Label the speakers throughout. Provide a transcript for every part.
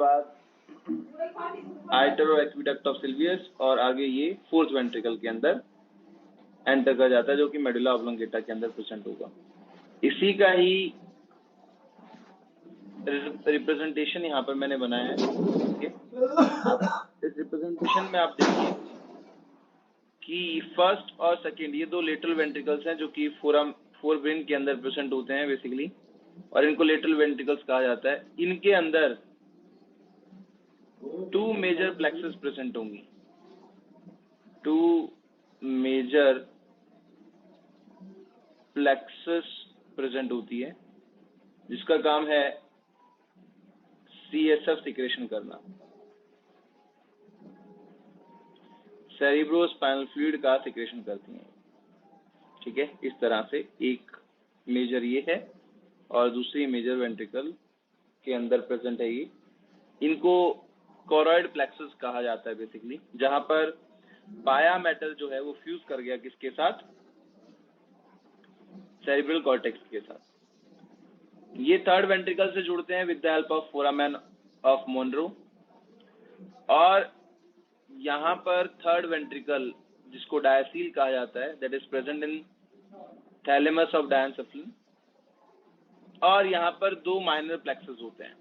Speaker 1: बाद आइटर और aqueduct of Silvius, और आगे ये फोर्थ वेंट्रिकल के अंदर एंटर कर जाता है, जो कि मेडुला ऑब्लोंगेटा के अंदर प्रेजेंट होगा। इसी का ही रिप्रेजेंटेशन यहाँ पर मैंने बनाया है। ठीक है, इस रिप्रेजेंटेशन में आप देखिए कि फर्स्ट और सेकेंड ये दो लेटरल वेंट्रिकल्स हैं, जो कि फोर ब्रेन के अंदर प्रेजेंट होते हैं बेसिकली, और इनको लेटरल वेंट्रिकल्स कहा जाता है। इनके अंदर 2 मेजर प्लेक्सेस प्रेजेंट होंगी, 2 मेजर प्लेक्सेस प्रेजेंट होती है, जिसका काम है CSF सिक्रेशन करना, सेरिब्रोस्पाइनल फ्लूइड का सिक्रेशन करती हैं। ठीक है, इस तरह से एक मेजर ये है और दूसरी मेजर वेंट्रिकल के अंदर प्रेजेंट है ये। इनको कोरॉइड प्लेक्सस कहा जाता है बेसिकली, जहां पर पाया मेटल जो है वो फ्यूज कर गया किसके साथ, सेरिब्रल कॉर्टेक्स के साथ। ये थर्ड वेंट्रिकल से जुड़ते हैं with the help of foramen of Monro, और यहाँ पर थर्ड वेंट्रिकल जिसको डायसील कहा जाता है, that is present in thalamus of diencephalon, और यहाँ पर 2 माइनर प्लेक्सस होते हैं।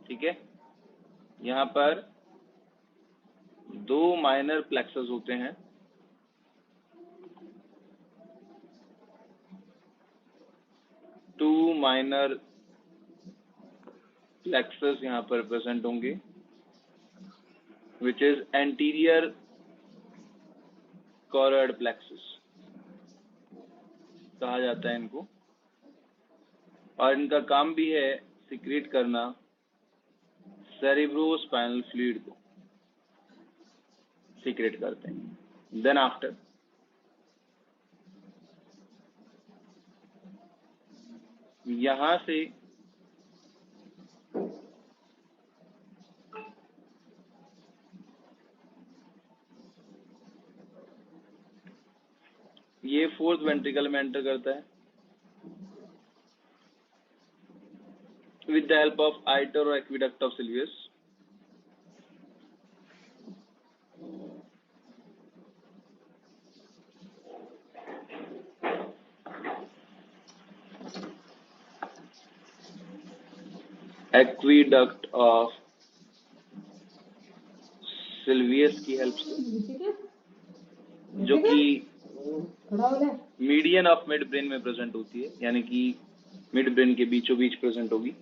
Speaker 1: ठीक है, यहाँ पर 2 माइनर प्लेक्सस होते हैं, टू माइनर प्लेक्सस यहाँ पर प्रेजेंट होंगे, which is anterior choroid plexus कहा जाता है इनको, और इनका काम भी है सिक्रेट करना सेरिब्रोस्पाइनल फ्लूइड को सीक्रेट करते हैं। देन आफ्टर यहां से ये फोर्थ वेंट्रिकल में एंटर करता है with the help of iter और aqueduct of Sylvius. Aqueduct of Sylvius की हेल्प से, जो कि मीडियन ऑफ मिड ब्रेन में प्रेजेंट होती है, यानी कि मिड ब्रेन के बीचों बीच प्रेजेंट होगी।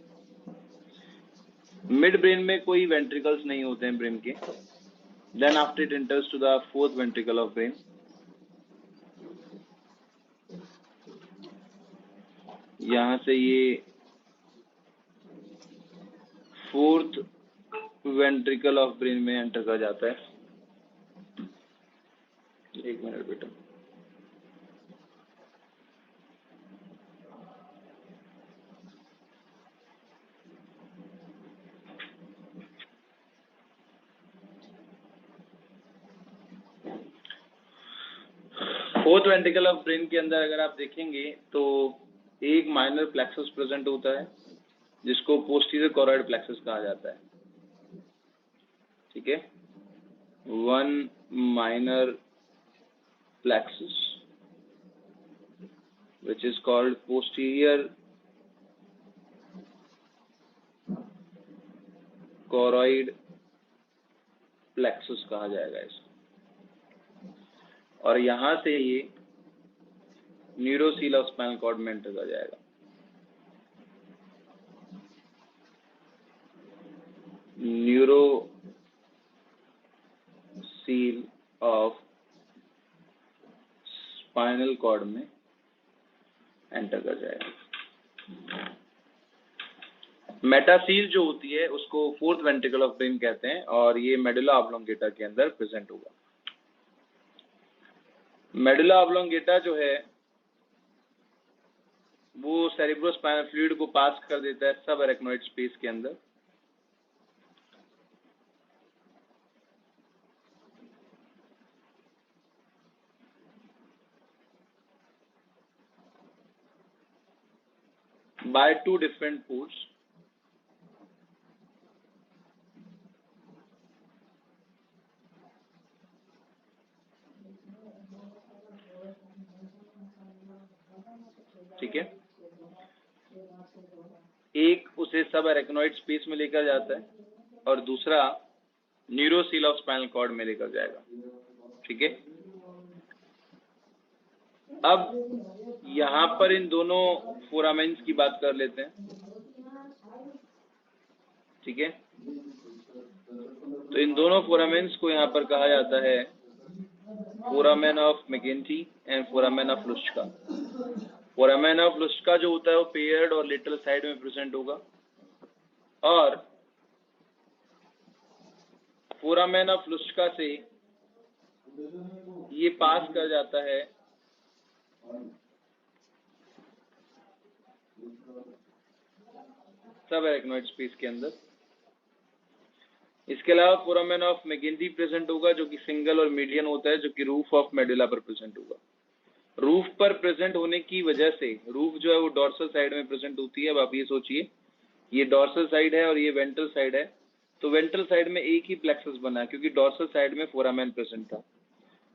Speaker 1: मिड ब्रेन में कोई वेंट्रिकल्स नहीं होते हैं ब्रेन के। Then after it enters to the fourth ventricle of brain. यहां से ये फोर्थ वेंट्रिकल ऑफ ब्रेन में एंटर कर जाता है। एक मिनट बेटा, फोर्थ वेंट्रिकल ऑफ ब्रेन के अंदर अगर आप देखेंगे तो एक माइनर प्लेक्सस प्रेजेंट होता है, जिसको पोस्टीरियर कोरॉइड प्लेक्सस कहा जाता है। ठीक है, 1 minor plexus which is called posterior choroid plexus कहा जाएगा इसको, और यहां से ये न्यूरोसील ऑफ स्पाइनल कॉर्ड में एंटर कर जाएगा। न्यूरोसील ऑफ स्पाइनल कॉर्ड में एंटर कर जाएगा। मेटासील जो होती है उसको फोर्थ वेंट्रिकल ऑफ ब्रेन कहते हैं, और ये मेडुला ऑब्लोंगेटा के अंदर प्रेजेंट होगा। मेडुला ऑब्लोंगेटा जो है वो सेरिब्रोस्पाइनल फ्लूइड को पास कर देता है सब एरेक्नोइड स्पेस के अंदर। by 2 different ports, है। एक उसे सब एरेक्नोइड स्पेस में लेकर जाता है और दूसरा न्यूरोसील ऑफ स्पाइनल कॉर्ड में लेकर जाएगा। ठीक है, अब यहां पर इन दोनों फोरामेन्स की बात कर लेते हैं। ठीक है, तो इन दोनों फोरामेन्स को यहां पर कहा जाता है foramen of Magendie and foramen of Luschka. Foramen of Luschka जो होता है वो पेयर्ड और लेटरल साइड में प्रेजेंट होगा, और फोरामेन ऑफ लुस्का से ये पास कर जाता है सब एरेक्नोइड स्पेस के अंदर। इसके अलावा फोरामेन ऑफ मैकेंटी प्रेजेंट होगा जो कि सिंगल और मीडियन होता है, जो कि रूफ ऑफ मेडुला पर प्रेजेंट होगा। रूफ पर प्रेजेंट होने की वजह से रूफ जो है वो डॉर्सल साइड में प्रेजेंट होती है। अब आप ये सोचिए, ये डॉर्सल साइड है और ये वेंट्रल साइड है, तो वेंट्रल साइड में एक ही प्लेक्सस बना है क्योंकि डॉर्सल साइड में फोरामेन प्रेजेंट था,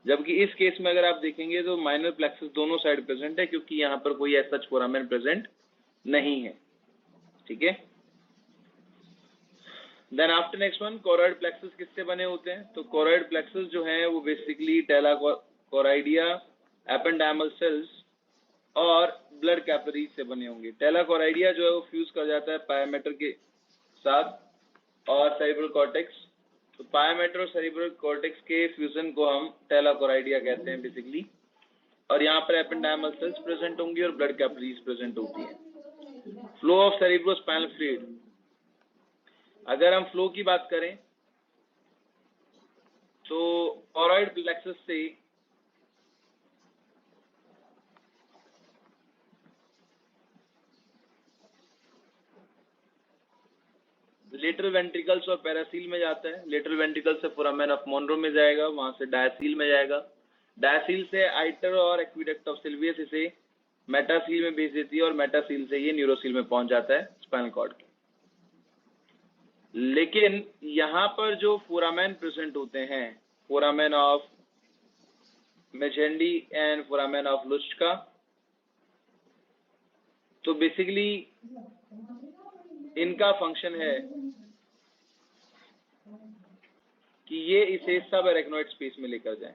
Speaker 1: जबकि इस केस में अगर आप देखेंगे तो माइनर प्लेक्सस दोनों साइड प्रेजेंट है क्योंकि यहाँ पर कोई ऐसा फोरामेन प्रेजेंट नहीं है। ठीक है, then after next one, choroid plexus किससे बने होते हैं? तो कोरॉइड प्लेक्सस जो है वो बेसिकली टेला कोराइडिया, एपेंडाइमल सेल्स और ब्लड कैपिलरीज से बने होंगे। टेला कोराइडिया जो है वो फ्यूज कर जाता है पायामेटर के साथ और सेरिब्रल कॉर्टेक्स। तो पायामेटर और सेरिब्रल कॉर्टेक्स के फ्यूजन को हम टेला कोराइडिया कहते हैं बेसिकली, और यहाँ पर एपेंडाइमल सेल्स प्रेजेंट होंगी और ब्लड कैपिलरीज प्रेजेंट होती है। फ्लो ऑफ सेरिब्रोस्पाइनल फ्लूइड, अगर हम फ्लो की बात करें तो कोरॉइड प्लेक्सस से लेटरल वेंट्रिकल्स और पैरासील में जाता है। लेटरल वेंट्रिकल से फोरामेन ऑफ मोनरो में जाएगा, वहां से डायसील में जाएगा, डायसील से आइटर और एक्विडक्ट ऑफ सिल्वियस इसे मेटासील में भेज देती है और मेटासील से ये न्यूरोसील में पहुंच जाता है स्पाइनल कॉर्ड के। लेकिन यहाँ पर जो फोरामेन प्रेजेंट होते हैं, foramen of Magendie and foramen of Luschka, तो बेसिकली इनका फंक्शन है कि ये इसे सब एरेक्नोइड स्पेस में लेकर जाएं।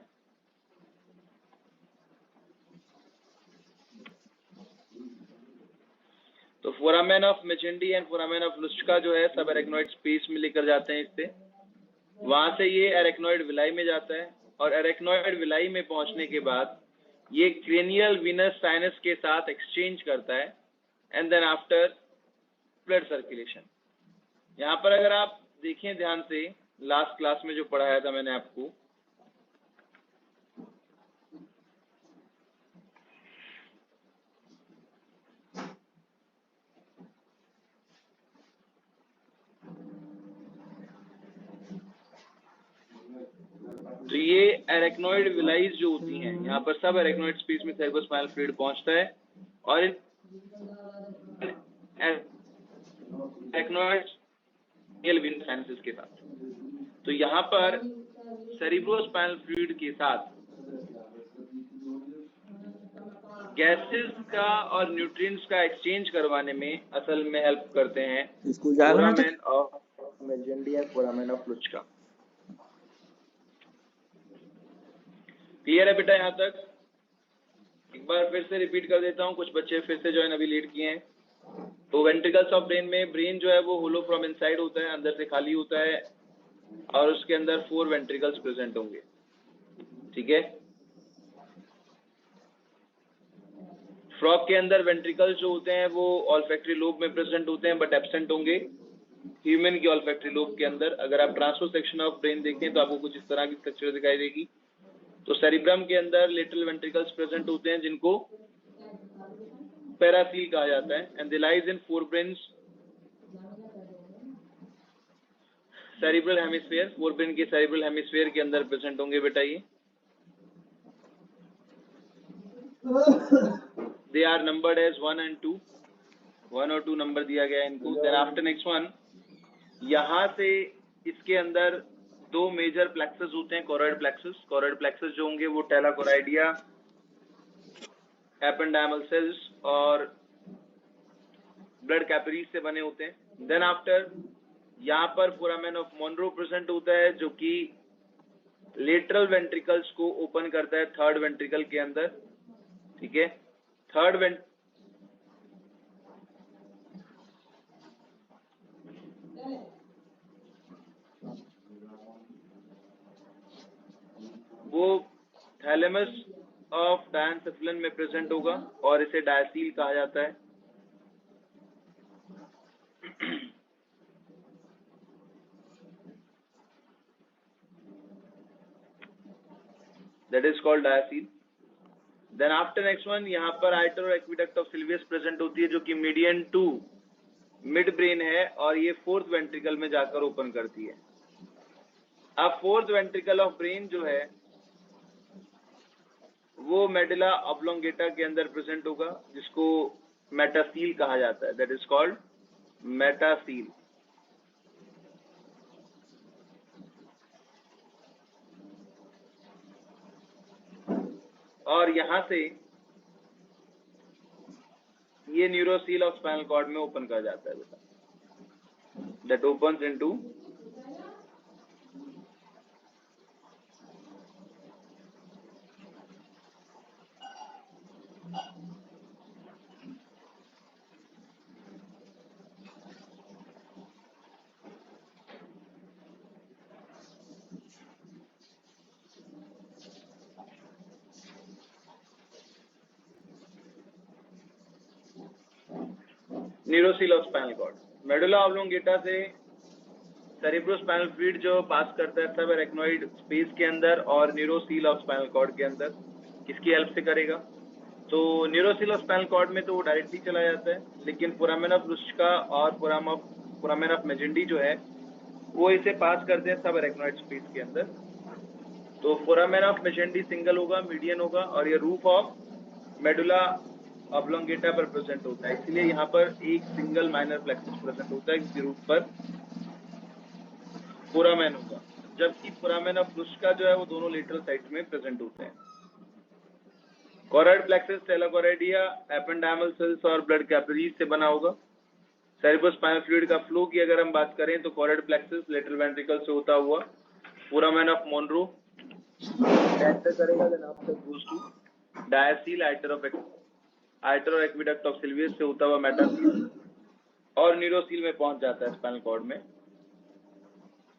Speaker 1: तो foramen of Magendie and foramen of Luschka जो है सब एरेक्नोइड स्पेस में लेकर जाते हैं इससे, वहां से ये एरेक्नोइड विलाई में जाता है और एरेक्नोइड विलाई में पहुंचने के बाद ये क्रेनियल वीनस साइनस के साथ एक्सचेंज करता है and then after blood circulation. यहाँ पर अगर आप देखें ध्यान से, लास्ट क्लास में जो पढ़ाया था मैंने आपको, तो ये एरेक्नोइड विलाइज जो होती हैं, यहाँ पर सब एरेक्नोइड स्पेस में सेरिब्रोस्पाइनल फ्लूइड पहुंचता है और एरेक्नोइड वीनस साइनस के साथ। तो यहाँ पर सेरिब्रोस्पाइनल फ्लूइड के साथ गैसेस का और न्यूट्रिएंट्स का एक्सचेंज करवाने में असल में हेल्प करते हैं foramen of Magendie and foramen of Luschka. Clear है बेटा? यहाँ तक एक बार फिर से रिपीट कर देता हूँ, कुछ बच्चे फिर से ज्वाइन अभी लेट किए हैं। तो वेंट्रिकल्स ऑफ ब्रेन में, ब्रेन जो है वो होलो फ्रॉम इनसाइड होता है, अंदर से खाली होता है और उसके अंदर 4 वेंट्रिकल्स प्रेजेंट होंगे। ठीक है, फ्रॉग के अंदर वेंट्रिकल्स जो होते हैं वो ऑल्फैक्टरी लोब में प्रेजेंट होते हैं बट एब्सेंट होंगे ह्यूमन के ऑल्फैक्टरी लोब के अंदर। अगर आप ट्रांसवर्स सेक्शन ऑफ ब्रेन देखें तो आपको कुछ इस तरह की स्ट्रक्चर दिखाई देगी। तो सेरिब्रम के अंदर लेटरल वेंट्रिकल्स प्रेजेंट होते हैं जिनको पैरासील कहा जाता है and they lies in forebrain's cerebral hemisphere. Forebrain के सेरिब्रल हेमिस्फीयर के अंदर प्रेजेंट होंगे बेटा ये। They are numbered as 1 and 2, 1 और 2 नंबर दिया गया है इनको। Then after next one, यहाँ से इसके अंदर 2 मेजर प्लेक्सस होते हैं, कोरॉइड प्लेक्सस। कोरॉइड प्लेक्सस जो होंगे वो टेला कोराइडिया, एपेंडाइमल सेल्स और ब्लड कैपिलरीज से बने होते हैं। देन आफ्टर यहाँ पर फोरामेन ऑफ मोनरो प्रेजेंट होता है, जो कि लेटरल वेंट्रिकल्स को ओपन करता है थर्ड वेंट्रिकल के अंदर, ठीक है। वो थैलेमस ऑफ डायनसेफलन में प्रेजेंट होगा और इसे डायसील कहा जाता है। That is called diaceal. Then after next one, यहाँ पर आइटर और एक्विडक्ट ऑफ सिल्वियस प्रेजेंट होती है, जो कि मीडियन टू मिड ब्रेन है और ये फोर्थ वेंट्रिकल में जाकर ओपन करती है। अब फोर्थ वेंट्रिकल ऑफ ब्रेन जो है वो मेडुला ऑब्लोंगेटा के अंदर प्रेजेंट होगा, जिसको मेटासील कहा जाता है। That is called metacoel. और यहां से ये न्यूरोसील ऑफ स्पाइनल कॉर्ड में ओपन कर जाता है बेटा। That opens into neurocoel of spinal cord. Medulla oblongata से सेरेब्रोस्पाइनल फ्लूइड जो पास करता है सब एरेक्नोइड स्पेस के अंदर और न्यूरोसील ऑफ स्पाइनल कॉर्ड के अंदर, किसकी हेल्प से करेगा? तो न्यूरोसील ऑफ स्पाइनल कॉर्ड में तो वो डायरेक्टली चला जाता है, लेकिन फोरामेन ऑफ लुस्का और फोरामेन ऑफ मेजेंडी जो है वो इसे पास करते हैं सब एरेक्नोइड स्पेस के अंदर। तो फोरामेन ऑफ मेजेंडी सिंगल होगा, मीडियन होगा, और ये रूफ ऑफ मेडुला ऑब्लोंगेटा पर प्रेजेंट होता है। इसलिए यहाँ पर एक सिंगल माइनर प्लेक्सस प्रेजेंट होता है, इसकी रूट पर फोरामेन होगा, जबकि फोरामेन ऑफ लुस्का जो है वो दोनों लेटरल साइड में प्रेजेंट होते हैं। कॉर्ड प्लेक्सस टेलोकॉर्डिया एपेंडाइमल सेल्स और ब्लड कैपिलरीज से बना होगा। सेरेब्रोस्पाइनल फ्लूइड का फ्लो की अगर हम बात करें तो कॉर्ड प्लेक्सस लेटरल वेंट्रिकल से होता हुआ फोरामेन ऑफ मोनरो एंटर करेगा, देन आफ्टर गोस टू डायसील आइटर और एक्विडक्ट ऑफ सिल्वियस से होता हुआ मेटासील और न्यूरोसील में पहुंच जाता है स्पाइनल कॉर्ड में।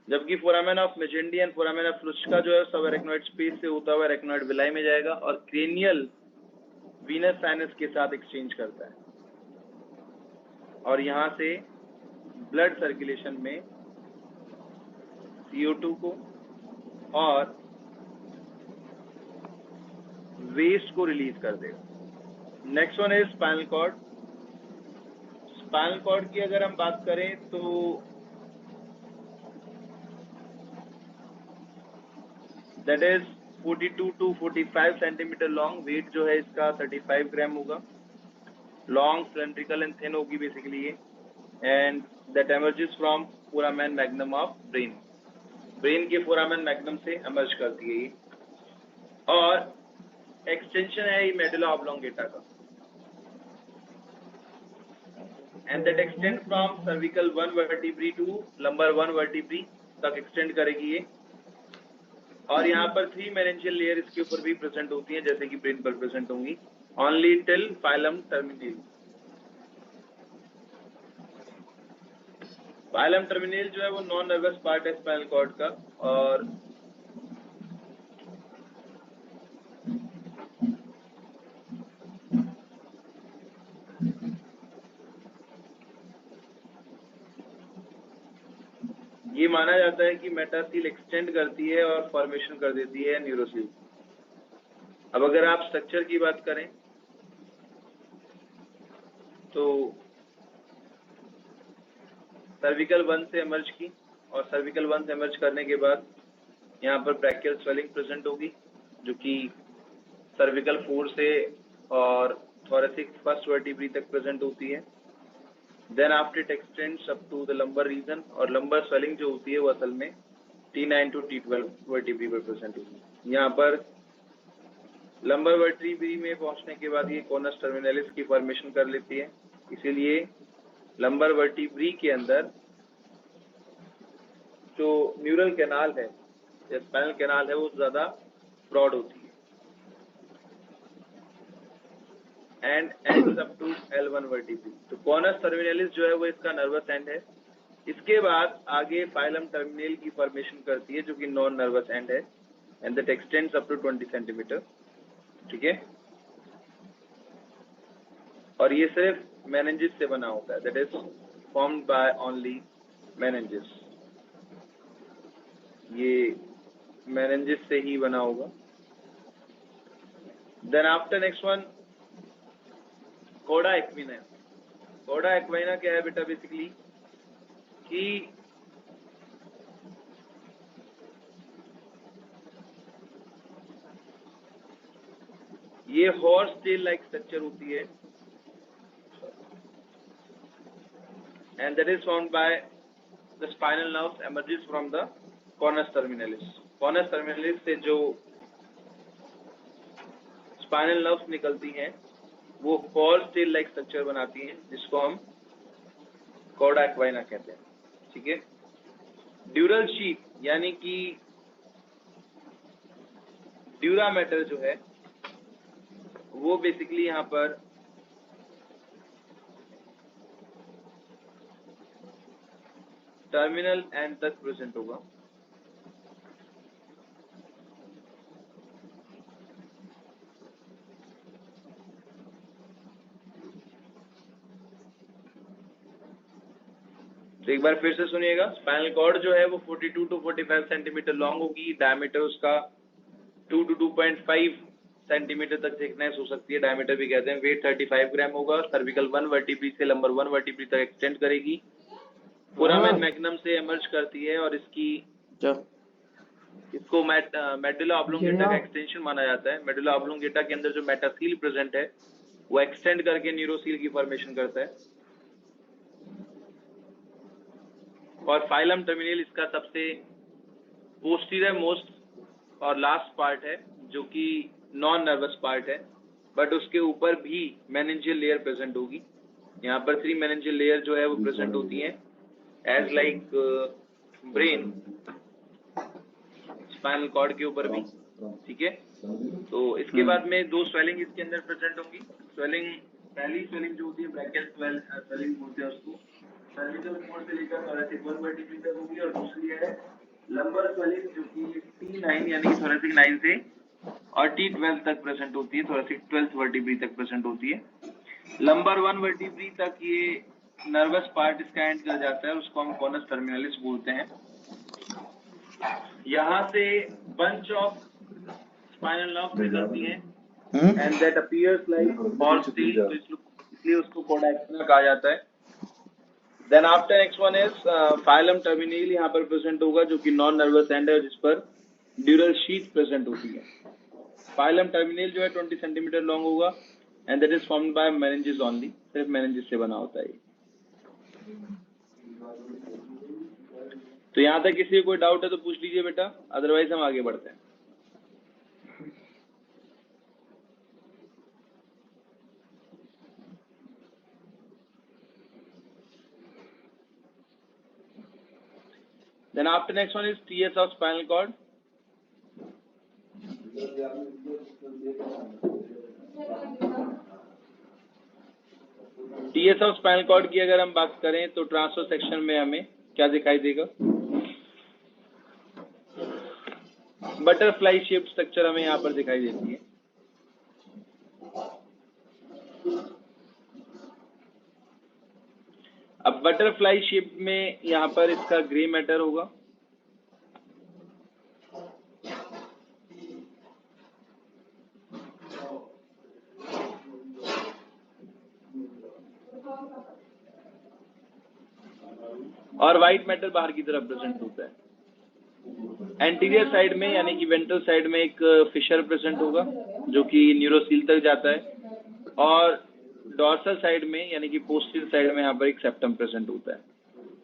Speaker 1: जबकि foramen of Magendie and foramen of Luschka जो है सब एरेक्नोइड स्पेस से होता हुआ एरेक्नोइड विलाई में जाएगा और क्रेनियल वीनस साइनस के साथ एक्सचेंज करता है और यहां से ब्लड सर्कुलेशन में CO2 को और वेस्ट को रिलीज कर देगा। Next one is spinal cord. Spinal cord की अगर हम बात करें तो that is 42 to 45 centimetre long. Weight जो है इसका 35 ग्राम होगा। लॉन्ग सिलेंड्रिकल एंड थिन होगी बेसिकली ये, and that emerges from foramen magnum of brain. Brain के फोरामेन मैग्नम से एमर्ज करती है ये, और एक्सटेंशन है ये मेडुला ऑब्लोंगेटा का, and that extend from cervical 1 vertebrae to lumbar 1 vertebrae तक एक्सटेंड करेगी ये। और यहाँ पर 3 मेरेंजियल लेयर इसके ऊपर भी प्रेजेंट होती हैं, जैसे कि ब्रेन पर प्रेजेंट होंगी, only till phylum terminal. Phylum terminal जो है वो नॉन नर्वस पार्ट है स्पाइनल कॉर्ड का, और ये माना जाता है कि मेटासील एक्सटेंड करती है और फॉर्मेशन कर देती है न्यूरोसील। अब अगर आप स्ट्रक्चर की बात करें तो सर्विकल 1 से एमर्ज की, और सर्विकल 1 से एमर्ज करने के बाद यहाँ पर ब्रैकियल स्वेलिंग प्रेजेंट होगी, जो कि सर्विकल 4 से और थोरेसिक फर्स्ट वर्टिब्री तक प्रेजेंट होती है। Then after it extends up to the lumbar region, और लंबर स्वेलिंग जो होती है वो असल में T9 to T12 वर्टिब्री पर प्रेजेंट होगी। यहाँ पर लंबर वर्टिब्री में पहुंचने के बाद ये कॉनस टर्मिनलिस की फॉर्मेशन कर लेती है, इसीलिए लंबर वर्टिब्री के अंदर जो न्यूरल कैनाल है या स्पाइनल कैनाल है वो ज्यादा ब्रॉड होती है and ends up to L1 vertebrae. तो कॉनस टर्मिनलिस जो है वो इसका नर्वस एंड है। इसके बाद आगे फाइलम टर्मिनल की फॉर्मेशन करती है जो कि नॉन नर्वस एंड है and that extends up to 20 centimetre. ठीक है, और ये सिर्फ मेनिंजिस से बना होता है, that is formed by only meninges. ये मेनिंजिस से ही बना होगा। देन आफ्टर नेक्स्ट वन कोडा एक्विना। कोडा एक्विना क्या है बेटा? बेसिकली कि ये हॉर्स टेल लाइक स्ट्रक्चर होती है and that is found by the spinal nerves emerges from the conus terminalis. Conus terminalis से जो स्पाइनल नर्व्स निकलती हैं वो हॉर्स टेल लाइक स्ट्रक्चर बनाती हैं जिसको हम कोडा एक्विना कहते हैं। ठीक है, ड्यूरल शीट यानी कि ड्यूरा मैटर जो है वो बेसिकली यहाँ पर टर्मिनल एंड तक प्रेजेंट होगा। तो एक बार फिर से सुनिएगा, स्पाइनल कॉर्ड जो है वो 42 to 45 सेंटीमीटर लॉन्ग होगी। डायमीटर उसका 2 to 2.5 सेंटीमीटर तक थिकनेस हो सकती है, डायमीटर भी कहते हैं। वेट 35 ग्राम होगा। सर्विकल 1 वर्टिब्री से लंबर 1 वर्टिब्री तक एक्सटेंड करेगी। फोरामेन मैग्नम से एमर्ज करती है और इसको मेडुला ऑब्लोंगेटा का एक्सटेंशन माना जाता है। मेडुला ऑब्लोंगेटा के अंदर जो मेटासील प्रेजेंट है वो एक्सटेंड करके न्यूरोसील की फॉर्मेशन करता है। और फाइलम टर्मिनल इसका सबसे पोस्टीरियर मोस्ट और लास्ट पार्ट है जो कि नॉन नर्वस पार्ट है, बट उसके ऊपर भी मेनिंजियल लेयर प्रेजेंट होगी। यहाँ पर 3 मेनिंजियल लेयर जो है वो प्रेजेंट होती हैं as like brain spinal cord के ऊपर भी। ठीक है, तो इसके बाद में 2 स्वेलिंग इसके अंदर प्रेजेंट होंगी। स्वेलिंग, पहली स्वेलिंग जो होती है ब्रैकियल स्वेलिंग बोलते हैं उसको, सर्विकल 4 से लेकर थोरैसिक 1 वर्टिब्री तक होगी। और दूसरी है लंबर स्वेलिंग जो कि T9 यानी थोरैसिक 9 से और T12 तक प्रेजेंट होती है, थोरैसिक 12th वर्टिब्री तक प्रेजेंट होती है। लंबर 1 वर्टिब्री तक ये नर्वस पार्ट इसका एंड कर जाता है, उसको हम कॉनस टर्मिनलिस बोलते हैं। यहाँ से बंच ऑफ स्पाइनल नर्व्स निकलती हैं and that appears like horse tail, तो इसलिए उसको कोडा एक्विना कहा जाता है। Then after next one is filum terminal, यहाँ पर प्रेजेंट होगा जो कि नॉन नर्वस एंड है जिस पर ड्यूरल शीट प्रेजेंट होती है। फाइलम टर्मिनल जो है 20 सेंटीमीटर लॉन्ग होगा and that is formed by meninges only, सिर्फ मेनिंजिस से बना होता है। तो यहाँ तक किसी को कोई डाउट है तो पूछ लीजिए बेटा, अदरवाइज हम आगे बढ़ते हैं। Then after next one is TS of spinal cord. TS of spinal cord की अगर हम बात करें तो ट्रांसफर सेक्शन में हमें क्या दिखाई देगा? बटरफ्लाई शेप स्ट्रक्चर हमें यहाँ पर दिखाई देती है। अब बटरफ्लाई शेप में यहाँ पर इसका ग्रे मैटर होगा और व्हाइट मैटर बाहर की तरफ प्रेजेंट होता है। एंटीरियर साइड में यानी कि वेंट्रल साइड में एक फिशर प्रेजेंट होगा जो कि न्यूरोसील तक जाता है और डॉर्सल साइड में यानी कि पोस्टीरियर साइड में यहाँ पर एक सेप्टम प्रेजेंट होता है।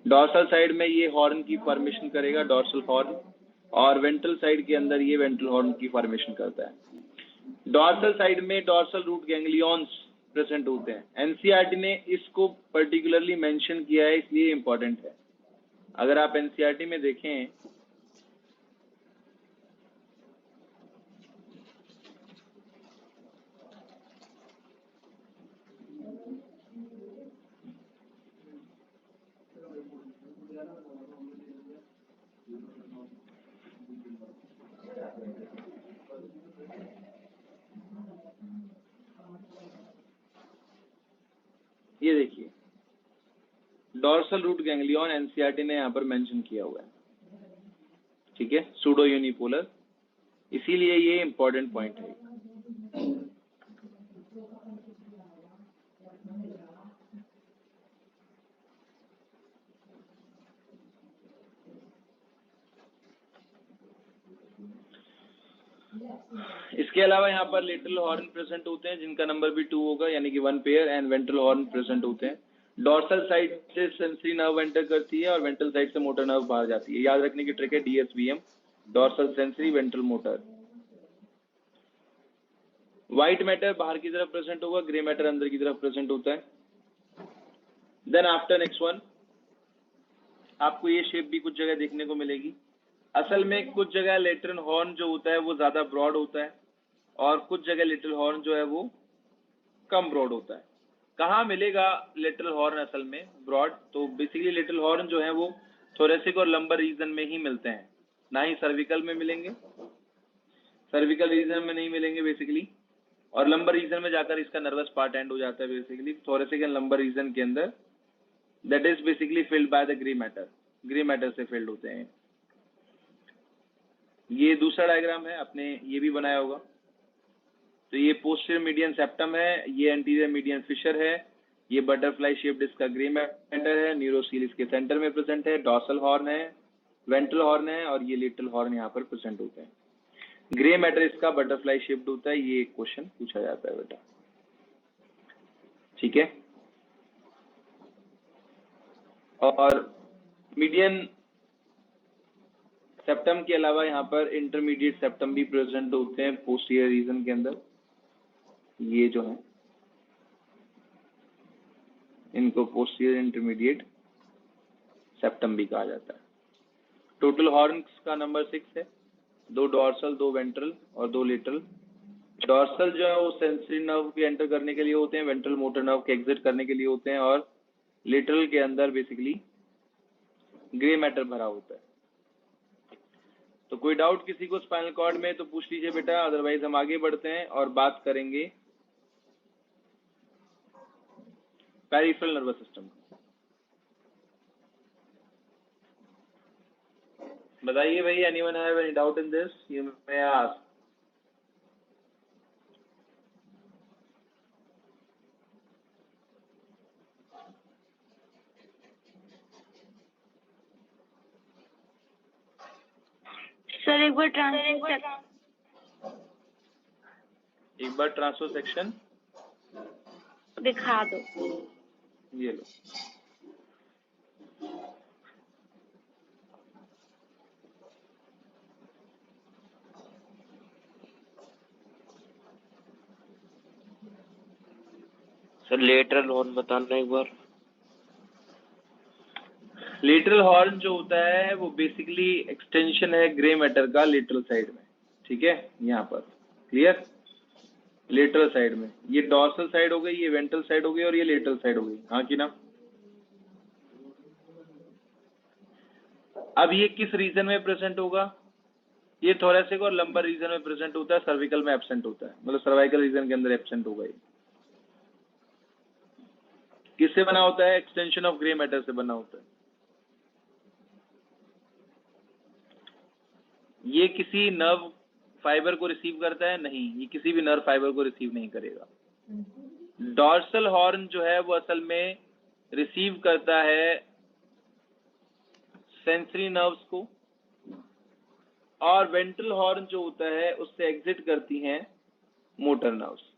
Speaker 1: डॉर्सल साइड में ये हॉर्न की फॉर्मेशन करेगा, डॉर्सल हॉर्न, और वेंट्रल साइड के अंदर ये वेंट्रल हॉर्न की फॉर्मेशन करता है। डॉर्सल साइड में डॉर्सल रूट गैंग्लियंस प्रेजेंट होते हैं। एनसीईआरटी ने इसको पर्टिकुलरली मेंशन किया है, इसलिए इंपॉर्टेंट है। अगर आप एनसीईआरटी में देखें ये देखिए, डॉर्सल रूट गैंग्लियन एनसीईआरटी ने यहाँ पर मेंशन किया हुआ है, ठीक है, सूडो यूनिपोलर, इसीलिए ये इंपॉर्टेंट पॉइंट है। इसके अलावा यहाँ पर लेटरल हॉर्न प्रेजेंट होते हैं जिनका नंबर भी 2 होगा, यानी कि 1 pair, and ventral horn present होते हैं। डॉर्सल साइड से सेंसरी नर्व एंटर करती है और वेंट्रल साइड से मोटर नर्व बाहर जाती है। याद रखने की ट्रिक है DSVM, dorsal sensory ventral motor. White matter बाहर की तरफ प्रेजेंट होगा, ग्रे मैटर अंदर की तरफ प्रेजेंट होता है। देन आफ्टर नेक्स्ट वन, आपको ये शेप भी कुछ जगह देखने को मिलेगी। असल में कुछ जगह लेटरल हॉर्न जो होता है वो ज्यादा ब्रॉड होता है और कुछ जगह लेटरल हॉर्न जो है वो कम ब्रॉड होता है। कहाँ मिलेगा लेटरल हॉर्न असल में ब्रॉड? तो बेसिकली लेटरल हॉर्न जो है वो थोरेसिक और लंबर रीजन में ही मिलते हैं, ना ही सर्विकल में मिलेंगे, सर्विकल रीजन में नहीं मिलेंगे बेसिकली, और लंबर रीजन में जाकर इसका नर्वस पार्ट एंड हो जाता है basically. Thoracic and lumbar region के अंदर that is basically filled by the grey matter, grey matter से फिल्ड होते हैं। ये दूसरा डायग्राम है, आपने ये भी बनाया होगा। तो ये पोस्टीरियर मीडियन सेप्टम है, ये एंटीरियर मीडियन फिशर है, ये बटरफ्लाई शेप्ड इसका ग्रे मैटर है, न्यूरोसील इसके सेंटर में प्रेजेंट है, डॉर्सल हॉर्न है, वेंट्रल हॉर्न है, और ये लेटरल हॉर्न यहाँ पर प्रेजेंट होते हैं। ग्रे मैटर इसका बटरफ्लाई शेप्ड होता है, ये एक क्वेश्चन पूछा जाता है बेटा, ठीक है। और मीडियन सेप्टम के अलावा यहाँ पर इंटरमीडिएट सेप्टम भी प्रेजेंट होते हैं पोस्टीरियर रीजन के अंदर। ये जो है इनको पोस्टीरियर इंटरमीडिएट सेप्टम भी कहा जाता है। टोटल हॉर्न्स का नंबर 6 है, 2 डॉर्सल, 2 वेंट्रल और 2 लेटरल। डॉर्सल जो है वो सेंसरी नर्व के एंटर करने के लिए होते हैं, वेंट्रल मोटर नर्व के एग्जिट करने के लिए होते हैं, और लेटरल के अंदर बेसिकली ग्रे मैटर भरा होता है। तो कोई डाउट किसी को स्पाइनल कॉर्ड में तो पूछ लीजिए बेटा, अदरवाइज हम आगे बढ़ते हैं और बात करेंगे पेरिफेरल नर्वस सिस्टम। बताइए भाई, anyone have any doubt in this? You may ask.
Speaker 2: Sir एक बार
Speaker 1: ट्रांसफर सेक्शन
Speaker 2: दिखा दो।
Speaker 1: ये लो।
Speaker 3: सर लेटरल हॉर्न बताना एक बार।
Speaker 1: लेटरल हॉर्न जो होता है वो बेसिकली एक्सटेंशन है ग्रे मैटर का लेटरल साइड में, ठीक है। यहाँ पर क्लियर, लेटरल साइड में ये डॉर्सल साइड हो गई, ये वेंट्रल साइड हो गई, और ये लेटरल साइड हो गई, हाँ कि ना। अब ये किस रीजन में प्रेजेंट होगा? ये थोरेसिक और लंबर रीजन में प्रेजेंट होता है, सर्विकल में एब्सेंट होता है, मतलब सर्वाइकल रीजन के अंदर एब्सेंट होगा। ये किससे बना होता है? एक्सटेंशन ऑफ ग्रे मैटर से बना होता है। ये किसी नर्व फाइबर को रिसीव करता है? नहीं, ये किसी भी नर्व फाइबर को रिसीव नहीं करेगा। डॉर्सल हॉर्न जो है वो असल में रिसीव करता है सेंसरी नर्व्स को, और वेंट्रल हॉर्न जो होता है उससे एग्जिट करती हैं मोटर नर्व्स।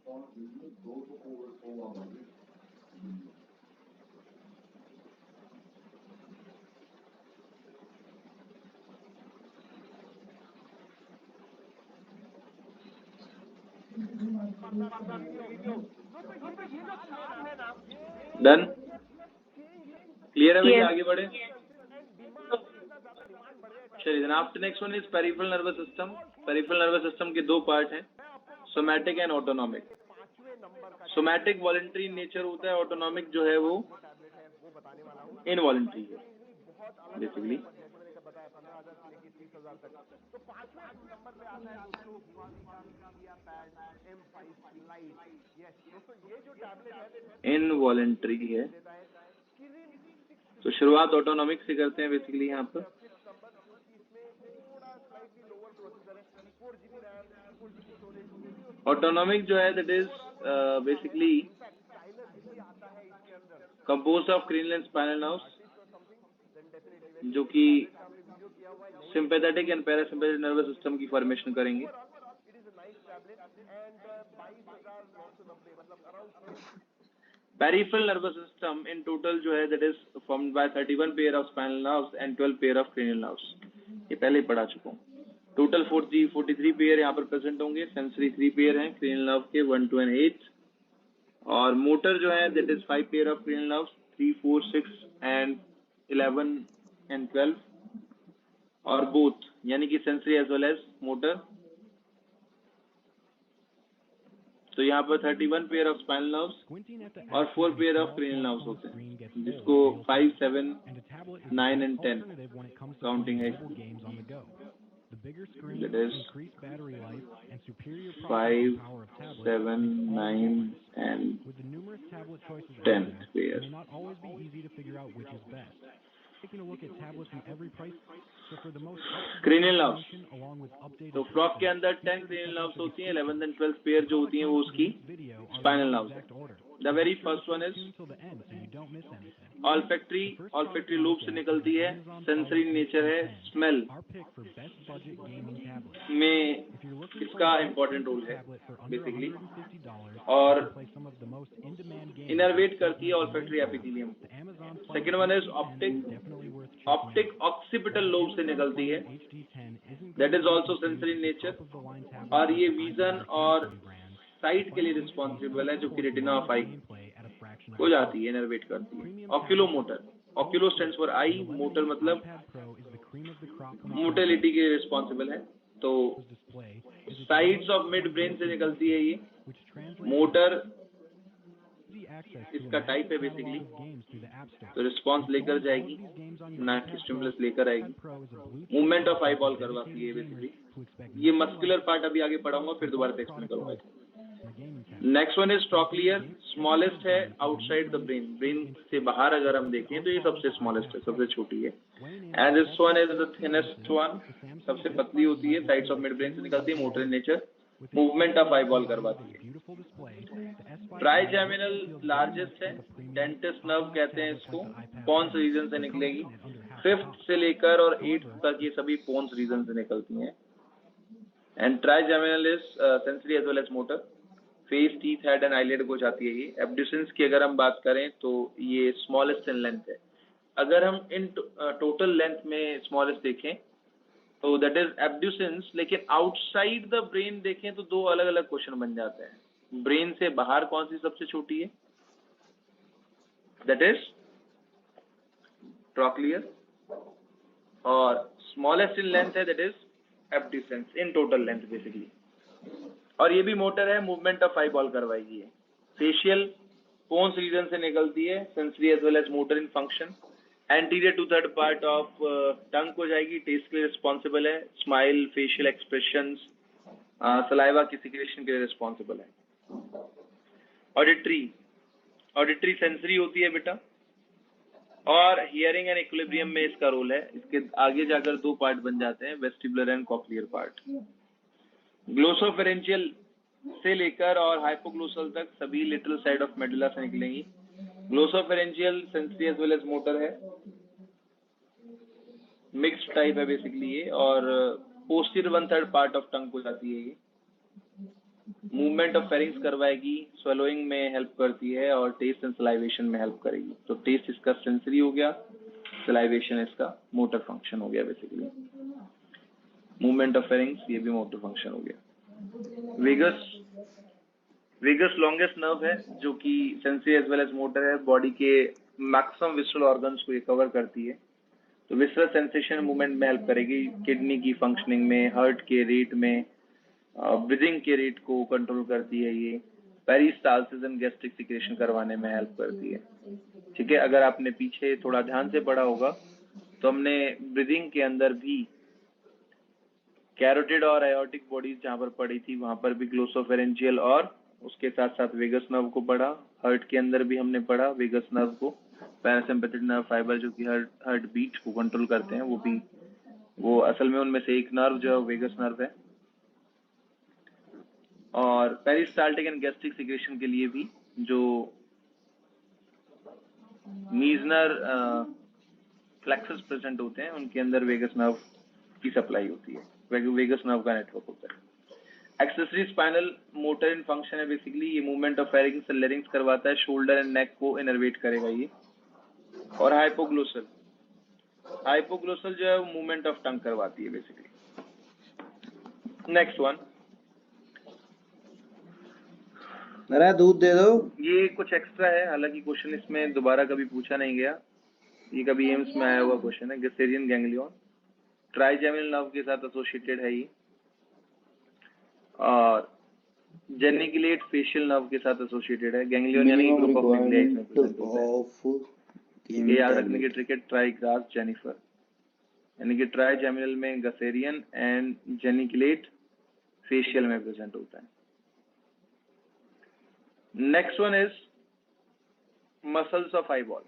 Speaker 1: डन, क्लियर है भैया?
Speaker 2: Yes.
Speaker 1: आगे बढ़े। चलिए, then after next one is peripheral nervous system. Peripheral nervous system के दो पार्ट हैं, somatic and autonomic. Somatic voluntary in nature होता है, ऑटोनॉमिक जो है वो इनवॉलंटरी है बेसिकली। इनवॉलंटरी है, तो शुरुआत ऑटोनॉमिक से करते हैं बेसिकली यहाँ पर। ऑटोनॉमिक जो है that is basically composed of cranial and spinal nerves, जो कि sympathetic and parasympathetic nervous system की फॉर्मेशन करेंगे। Peripheral nervous system in total जो है that is formed by 31 pair of spinal nerves and 12 pair of cranial nerves. ये पहले ही पढ़ा चुका हूँ। टोटल 43 पेयर यहाँ पर प्रेजेंट होंगे। सेंसरी 3 पेयर हैं क्रेनियल नर्व के, 1, 2 एंड 8। और मोटर जो है that is 5 pair of cranial nerves, 3, 4, 6 and 11 and 12, और बोथ यानी कि sensory as well as motor. तो यहाँ पर 31 पेयर ऑफ स्पाइनल नर्व्स और 4 पेयर ऑफ क्रेनियल नर्व्स होते हैं, जिसको 5, 7, 9 एंड 10 काउंटिंग है। That is 5, 7, 9 and 10 pair. Cranial nerves, तो फ्रॉक के अंदर 10 क्रेनियल नर्व्स होती हैं, 11 एंड 12 पेयर जो होती हैं वो उसकी स्पाइनल नर्व्स है। The very first one is olfactory loop से निकलती है, सेंसरी नेचर है, स्मेल में इसका इम्पोर्टेंट रोल है बेसिकली, और इनर्वेट करती है olfactory epithelium. Second one is optic occipital lobe से निकलती है, that is also sensory nature, और ये विजन और साइट के लिए रिस्पॉन्सिबल है, जो कि रेटिना ऑफ आई हो जाती है, इनर्वेट करती है। Oculomotor, oculo stands for eye, motor मतलब मोटिलिटी के रिस्पॉन्सिबल है। तो साइड्स ऑफ मिड ब्रेन से निकलती है ये। मोटर इसका टाइप है बेसिकली, तो रिस्पॉन्स लेकर जाएगी ना कि स्टिमुलस लेकर आएगी। मूवमेंट ऑफ आई बॉल करवाती है बेसिकली। ये मस्कुलर पार्ट अभी आगे पढ़ाऊंगा, फिर दोबारा से एक्सप्लेन करूंगा। Next one is trochlear, smallest है आउटसाइड द ब्रेन। ब्रेन से बाहर अगर हम देखें तो ये सबसे स्मॉलेस्ट है, सबसे छोटी है। And this one is the thinnest one, सबसे पतली होती है, साइड्स ऑफ मिड ब्रेन से निकलती है, motor in nature, movement of eye ball करवाती है। ट्राइजेमिनल लार्जेस्ट है, डेंटिस नर्व कहते हैं इसको, पोन्स रीजन से निकलेगी। 5th से लेकर और 8th तक ये सभी पोन्स रीजन से निकलती हैं। And trigeminal is sensory as well as motor. Face, teeth, head and eyelid को जाती है ये। एब्ड्यूसेंस की अगर हम बात करें तो ये स्मॉलेस्ट इन लेंथ है। अगर हम इन टोटल लेंथ में स्मॉलेस्ट देखें तो दैट इज एब्ड्यूसेंस, लेकिन आउटसाइड द ब्रेन देखें तो दो अलग अलग क्वेश्चन बन जाते हैं। ब्रेन से बाहर कौन सी सबसे छोटी है, दैट इज ट्रॉक्लियर, और स्मॉलेस्ट इन लेंथ है that is abducens in total length basically. और ये भी मोटर है, मूवमेंट ऑफ आई बॉल करवाएगी। फेशियल पोन्स रीजन से निकलती है, sensory as well as motor in function. Anterior two third part of tongue को जाएगी, टेस्ट के लिए रिस्पॉन्सिबल है। स्माइल, फेशियल एक्सप्रेशंस, सलाइवा की सिक्रेशन के लिए रिस्पॉन्सिबल है। ऑडिटरी सेंसरी होती है बेटा, और हियरिंग एंड इक्विलिब्रियम में इसका रोल है। इसके आगे जाकर दो पार्ट बन जाते हैं, वेस्टिबुलर एंड कॉक्लियर पार्ट। ग्लोसोफेरेंशियल से लेकर और हाइपोग्लोसल तक सभी लिटिल साइड ऑफ मेडुला से निकलेंगी। Glossopharyngeal sensory as well as motor है, मिक्स्ड टाइप है बेसिकली ये, और पोस्टीरियर 1/3 पार्ट ऑफ टंग को जाती है ये। मूवमेंट ऑफ फेरिंग्स करवाएगी, swallowing में हेल्प करती है और टेस्ट एंड सलाइवेशन में हेल्प करेगी। तो टेस्ट इसका सेंसरी हो गया, सलाइवेशन इसका मोटर फंक्शन हो गया बेसिकली। मूवमेंट ऑफ फेरिंग्स ये भी मोटर फंक्शन हो गया। वेगस लॉन्गेस्ट नर्व है जो कि sensory as well as motor है, बॉडी के मैक्सिमम विसरल ऑर्गन्स को ये कवर करती है। तो विसरल सेंसेशन मूवमेंट में हेल्प करेगी, किडनी की फंक्शनिंग में, हार्ट के रेट में, ब्रीदिंग के रेट को कंट्रोल करती है ये, पेरिस्टाल्सिस एंड गैस्ट्रिक सिक्रेशन करवाने में हेल्प करती है। ठीक है, अगर आपने पीछे थोड़ा ध्यान से पढ़ा होगा तो हमने ब्रीदिंग के अंदर भी कैरोटिड और एयोर्टिक बॉडीज जहां पर पढ़ी थी वहां पर भी ग्लोसोफेरेंजियल और उसके साथ साथ वेगस नर्व को पढ़ा। हार्ट के अंदर भी हमने पढ़ा वेगस नर्व को, पैरासिम्पैथिक नर्व फाइबर जो कि हार्ट बीट को कंट्रोल करते हैं, वो असल में उनमें से एक नर्व जो है वेगस नर्व है। और पेरिस्टाल्टिक एंड गैस्ट्रिक सिक्रेशन के लिए भी जो मीजनर फ्लेक्सस प्रेजेंट होते हैं उनके अंदर वेगस नर्व की सप्लाई होती है, वेगस नर्व का नेटवर्क होता है। Accessory spinal motor in function है बेसिकली, ये movement of pharynx and larynx करवाता है, शोल्डर एंड नेक को इनर्वेट करेगा ये। और हाइपोग्लोसल जो है वो मूवमेंट ऑफ टंग करवाती है बेसिकली। नेक्स्ट वन,
Speaker 4: मेरा दूध दे दो।
Speaker 1: ये कुछ एक्स्ट्रा है, हालांकि क्वेश्चन इसमें दोबारा कभी पूछा नहीं गया, ये कभी एम्स में आया हुआ क्वेश्चन है। गैसेरियन गैंग्लियन ट्राइजेमिनल नर्व के साथ एसोसिएटेड है ये, और जेनिकुलेट फेशियल नर्व के साथ एसोसिएटेड है। गैंग्लियन यानी ग्रुप ऑफ गैंग्लिया इसमें प्रेजेंट होता है। ये याद रखने की ट्रिक है, ट्राइग्रास जेनिफर, यानी कि ट्राइजेमिनल में गसेरियन एंड जेनिकुलेट फेशियल में प्रेजेंट होता है। Next one is muscles of eyeball.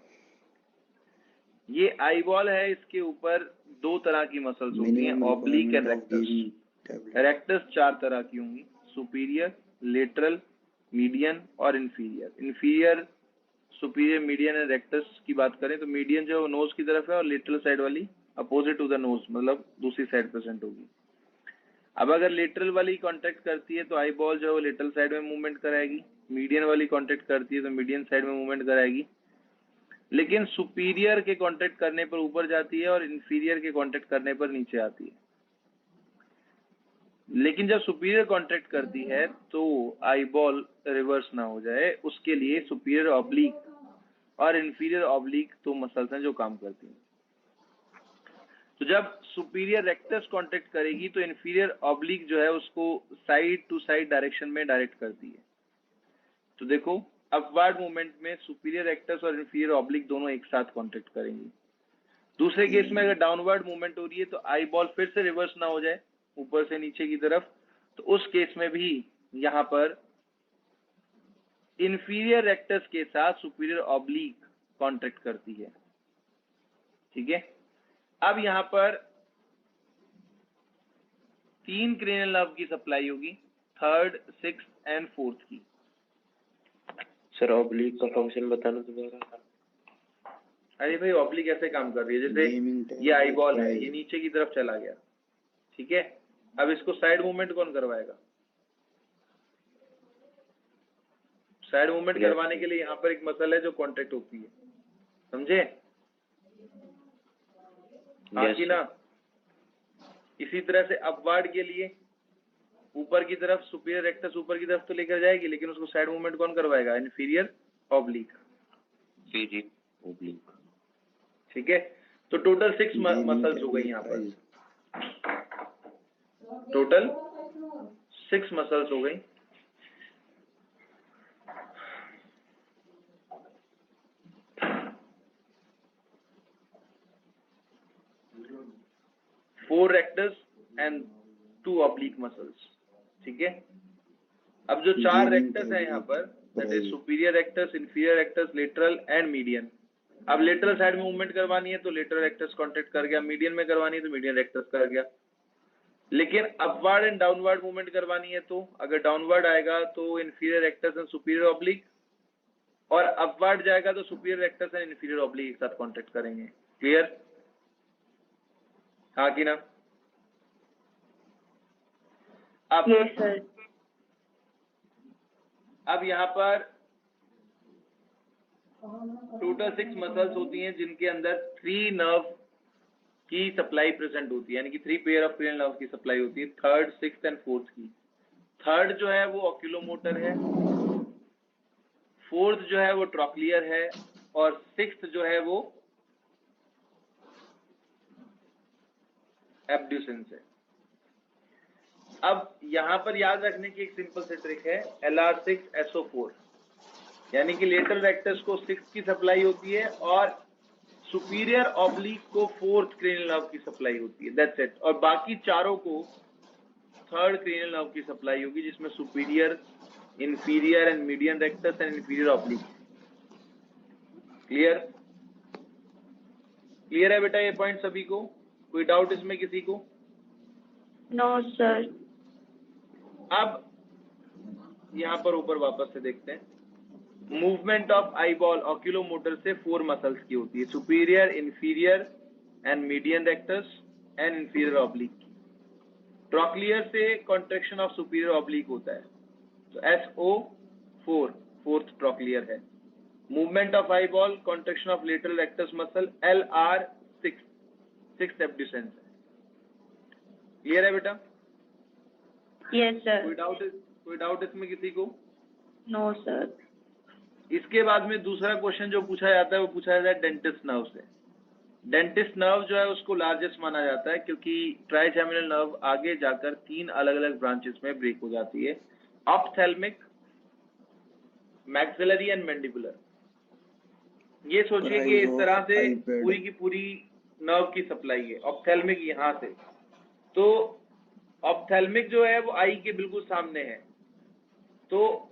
Speaker 1: ये आईबॉल है, इसके ऊपर दो तरह की मसल्स होती हैं, ऑब्लिक एंड रेक्टस। रेक्टस 4 तरह की होंगी, सुपीरियर, लेटरल, मीडियन और inferior. Inferior, superior, median and rectus की बात करें तो मीडियन जो है वो नोज की तरफ है और लेटरल साइड वाली अपोजिट टू द नोज, मतलब दूसरी साइड प्रेजेंट होगी। अब अगर लेटरल वाली कांटेक्ट करती है तो आई बॉल जो है वो लेटरल साइड में मूवमेंट कराएगी, मीडियन वाली कांटेक्ट करती है तो मीडियन साइड में मूवमेंट कराएगी, लेकिन सुपीरियर के कांटेक्ट करने पर ऊपर जाती है और इंफीरियर के कांटेक्ट करने पर नीचे आती है। लेकिन जब सुपीरियर कांटेक्ट करती है तो आई बॉल रिवर्स ना हो जाए, उसके लिए सुपीरियर ऑब्लिक और इंफीरियर ऑब्लिक तो मसल्स हैं जो काम करती हैं। तो जब सुपीरियर रेक्टस कांटेक्ट करेगी तो इंफीरियर ऑब्लिक जो है उसको साइड टू साइड डायरेक्शन में डायरेक्ट करती है। तो देखो अपवर्ड मूवमेंट में सुपीरियर रेक्टस और इंफीरियर ऑब्लिक दोनों एक साथ कांटेक्ट करेंगी। दूसरे केस में अगर डाउनवर्ड मूवमेंट हो रही है तो आई बॉल फिर से रिवर्स ना हो जाए ऊपर से नीचे की तरफ, तो उस केस में भी यहां पर इंफीरियर रेक्टस के साथ सुपीरियर ऑब्लिक कांटेक्ट करती है। ठीक है, अब यहां पर 3 क्रेनियल नर्व की सप्लाई होगी, 3rd, 6th एंड 4th की।
Speaker 3: सर ऑब्लिक का फंक्शन बताना दोबारा।
Speaker 1: अरे भाई ऑब्लिक ऐसे काम कर रही है जैसे ये आई बॉल है, ये नीचे की तरफ चला गया, ठीक है, अब इसको साइड मूवमेंट कौन करवाएगा? साइड मूवमेंट करवाने के लिए यहाँ पर एक मसल है जो कांटेक्ट होती है, समझे? हाँ कि ना? इसी तरह से अपवर्ड के लिए ऊपर की तरफ सुपीरियर रेक्टस ऊपर की तरफ तो लेकर जाएगी, लेकिन उसको साइड मूवमेंट कौन करवाएगा? Inferior oblique. ठीक है, तो टोटल 6 मसल्स हो गई यहाँ पर, टोटल 6 मसल्स हो गई। Four rectus and 2 oblique muscles. ठीक है, अब जो 4 रेक्टस है यहाँ पर, that is superior rectus, inferior rectus, lateral and median. अब लेटरल साइड में मूवमेंट करवानी है तो लेटरल रेक्टस कांटेक्ट कर गया, मीडियन में करवानी है तो मीडियन रेक्टस कर गया। लेकिन अपवर्ड एंड डाउनवर्ड मूवमेंट करवानी है तो अगर डाउनवर्ड आएगा तो inferior rectus and superior oblique, और अपवर्ड जाएगा तो superior rectus and inferior oblique एक साथ कांटेक्ट करेंगे। क्लियर? हाँ कि ना? अब
Speaker 2: यस सर।
Speaker 1: अब यहाँ पर टोटल 6 मसल्स होती हैं जिनके अंदर 3 नर्व की सप्लाई प्रेजेंट होती है, यानी कि 3 पेयर ऑफ क्रेनियल नर्व की सप्लाई होती है, थर्ड, सिक्स्थ एंड फोर्थ की। थर्ड जो है वो ऑक्यूलोमोटर है, फोर्थ जो है वो ट्रॉक्लियर है, और सिक्स्थ जो है वो एब्ड्यूसेंस है। अब यहां पर याद रखने की एक सिंपल सी ट्रिक है, LR6SO4, यानी कि लेटरल रेक्टस को 6 की सप्लाई होती है और सुपीरियर ऑब्लिक को 4th क्रेनियल नर्व की सप्लाई होती है, दैट्स इट। और बाकी चारों को 3rd क्रेनियल नर्व की सप्लाई होगी, जिसमें superior, inferior and median rectus and inferior oblique. Clear? Clear है बेटा ये पॉइंट सभी को? कोई डाउट इसमें किसी को?
Speaker 2: No sir.
Speaker 1: अब यहाँ पर ऊपर वापस से देखते हैं, मूवमेंट ऑफ आईबॉल ऑक्यूलोमोटर से 4 मसल्स की होती है, superior, inferior and median rectus and inferior oblique. Trochlear से कॉन्ट्रैक्शन ऑफ सुपीरियर ऑब्लिक होता है, तो SO4 4th ट्रॉक्लियर है। Movement of eyeball contraction of lateral rectus muscle, LR6 6th abducens है। क्लियर है बेटा?
Speaker 2: Yes sir.
Speaker 1: कोई डाउट इसमें किसी को?
Speaker 2: No sir.
Speaker 1: इसके बाद में दूसरा क्वेश्चन जो पूछा जाता है वो पूछा जाता है डेंटिस्ट नर्व से। डेंटिस्ट नर्व जो है उसको लार्जेस्ट माना जाता है, क्योंकि ट्राइजेमिनल नर्व आगे जाकर 3 अलग अलग ब्रांचेस में ब्रेक हो जाती है, ऑप्थेल्मिक, मैक्सिलरी एंड मैंडिबुलर। ये सोचिए कि इस तरह से पूरी की पूरी नर्व की सप्लाई है। ऑप्थेल्मिक यहाँ से, तो ऑप्थेल्मिक जो है वो आई के बिल्कुल सामने है, तो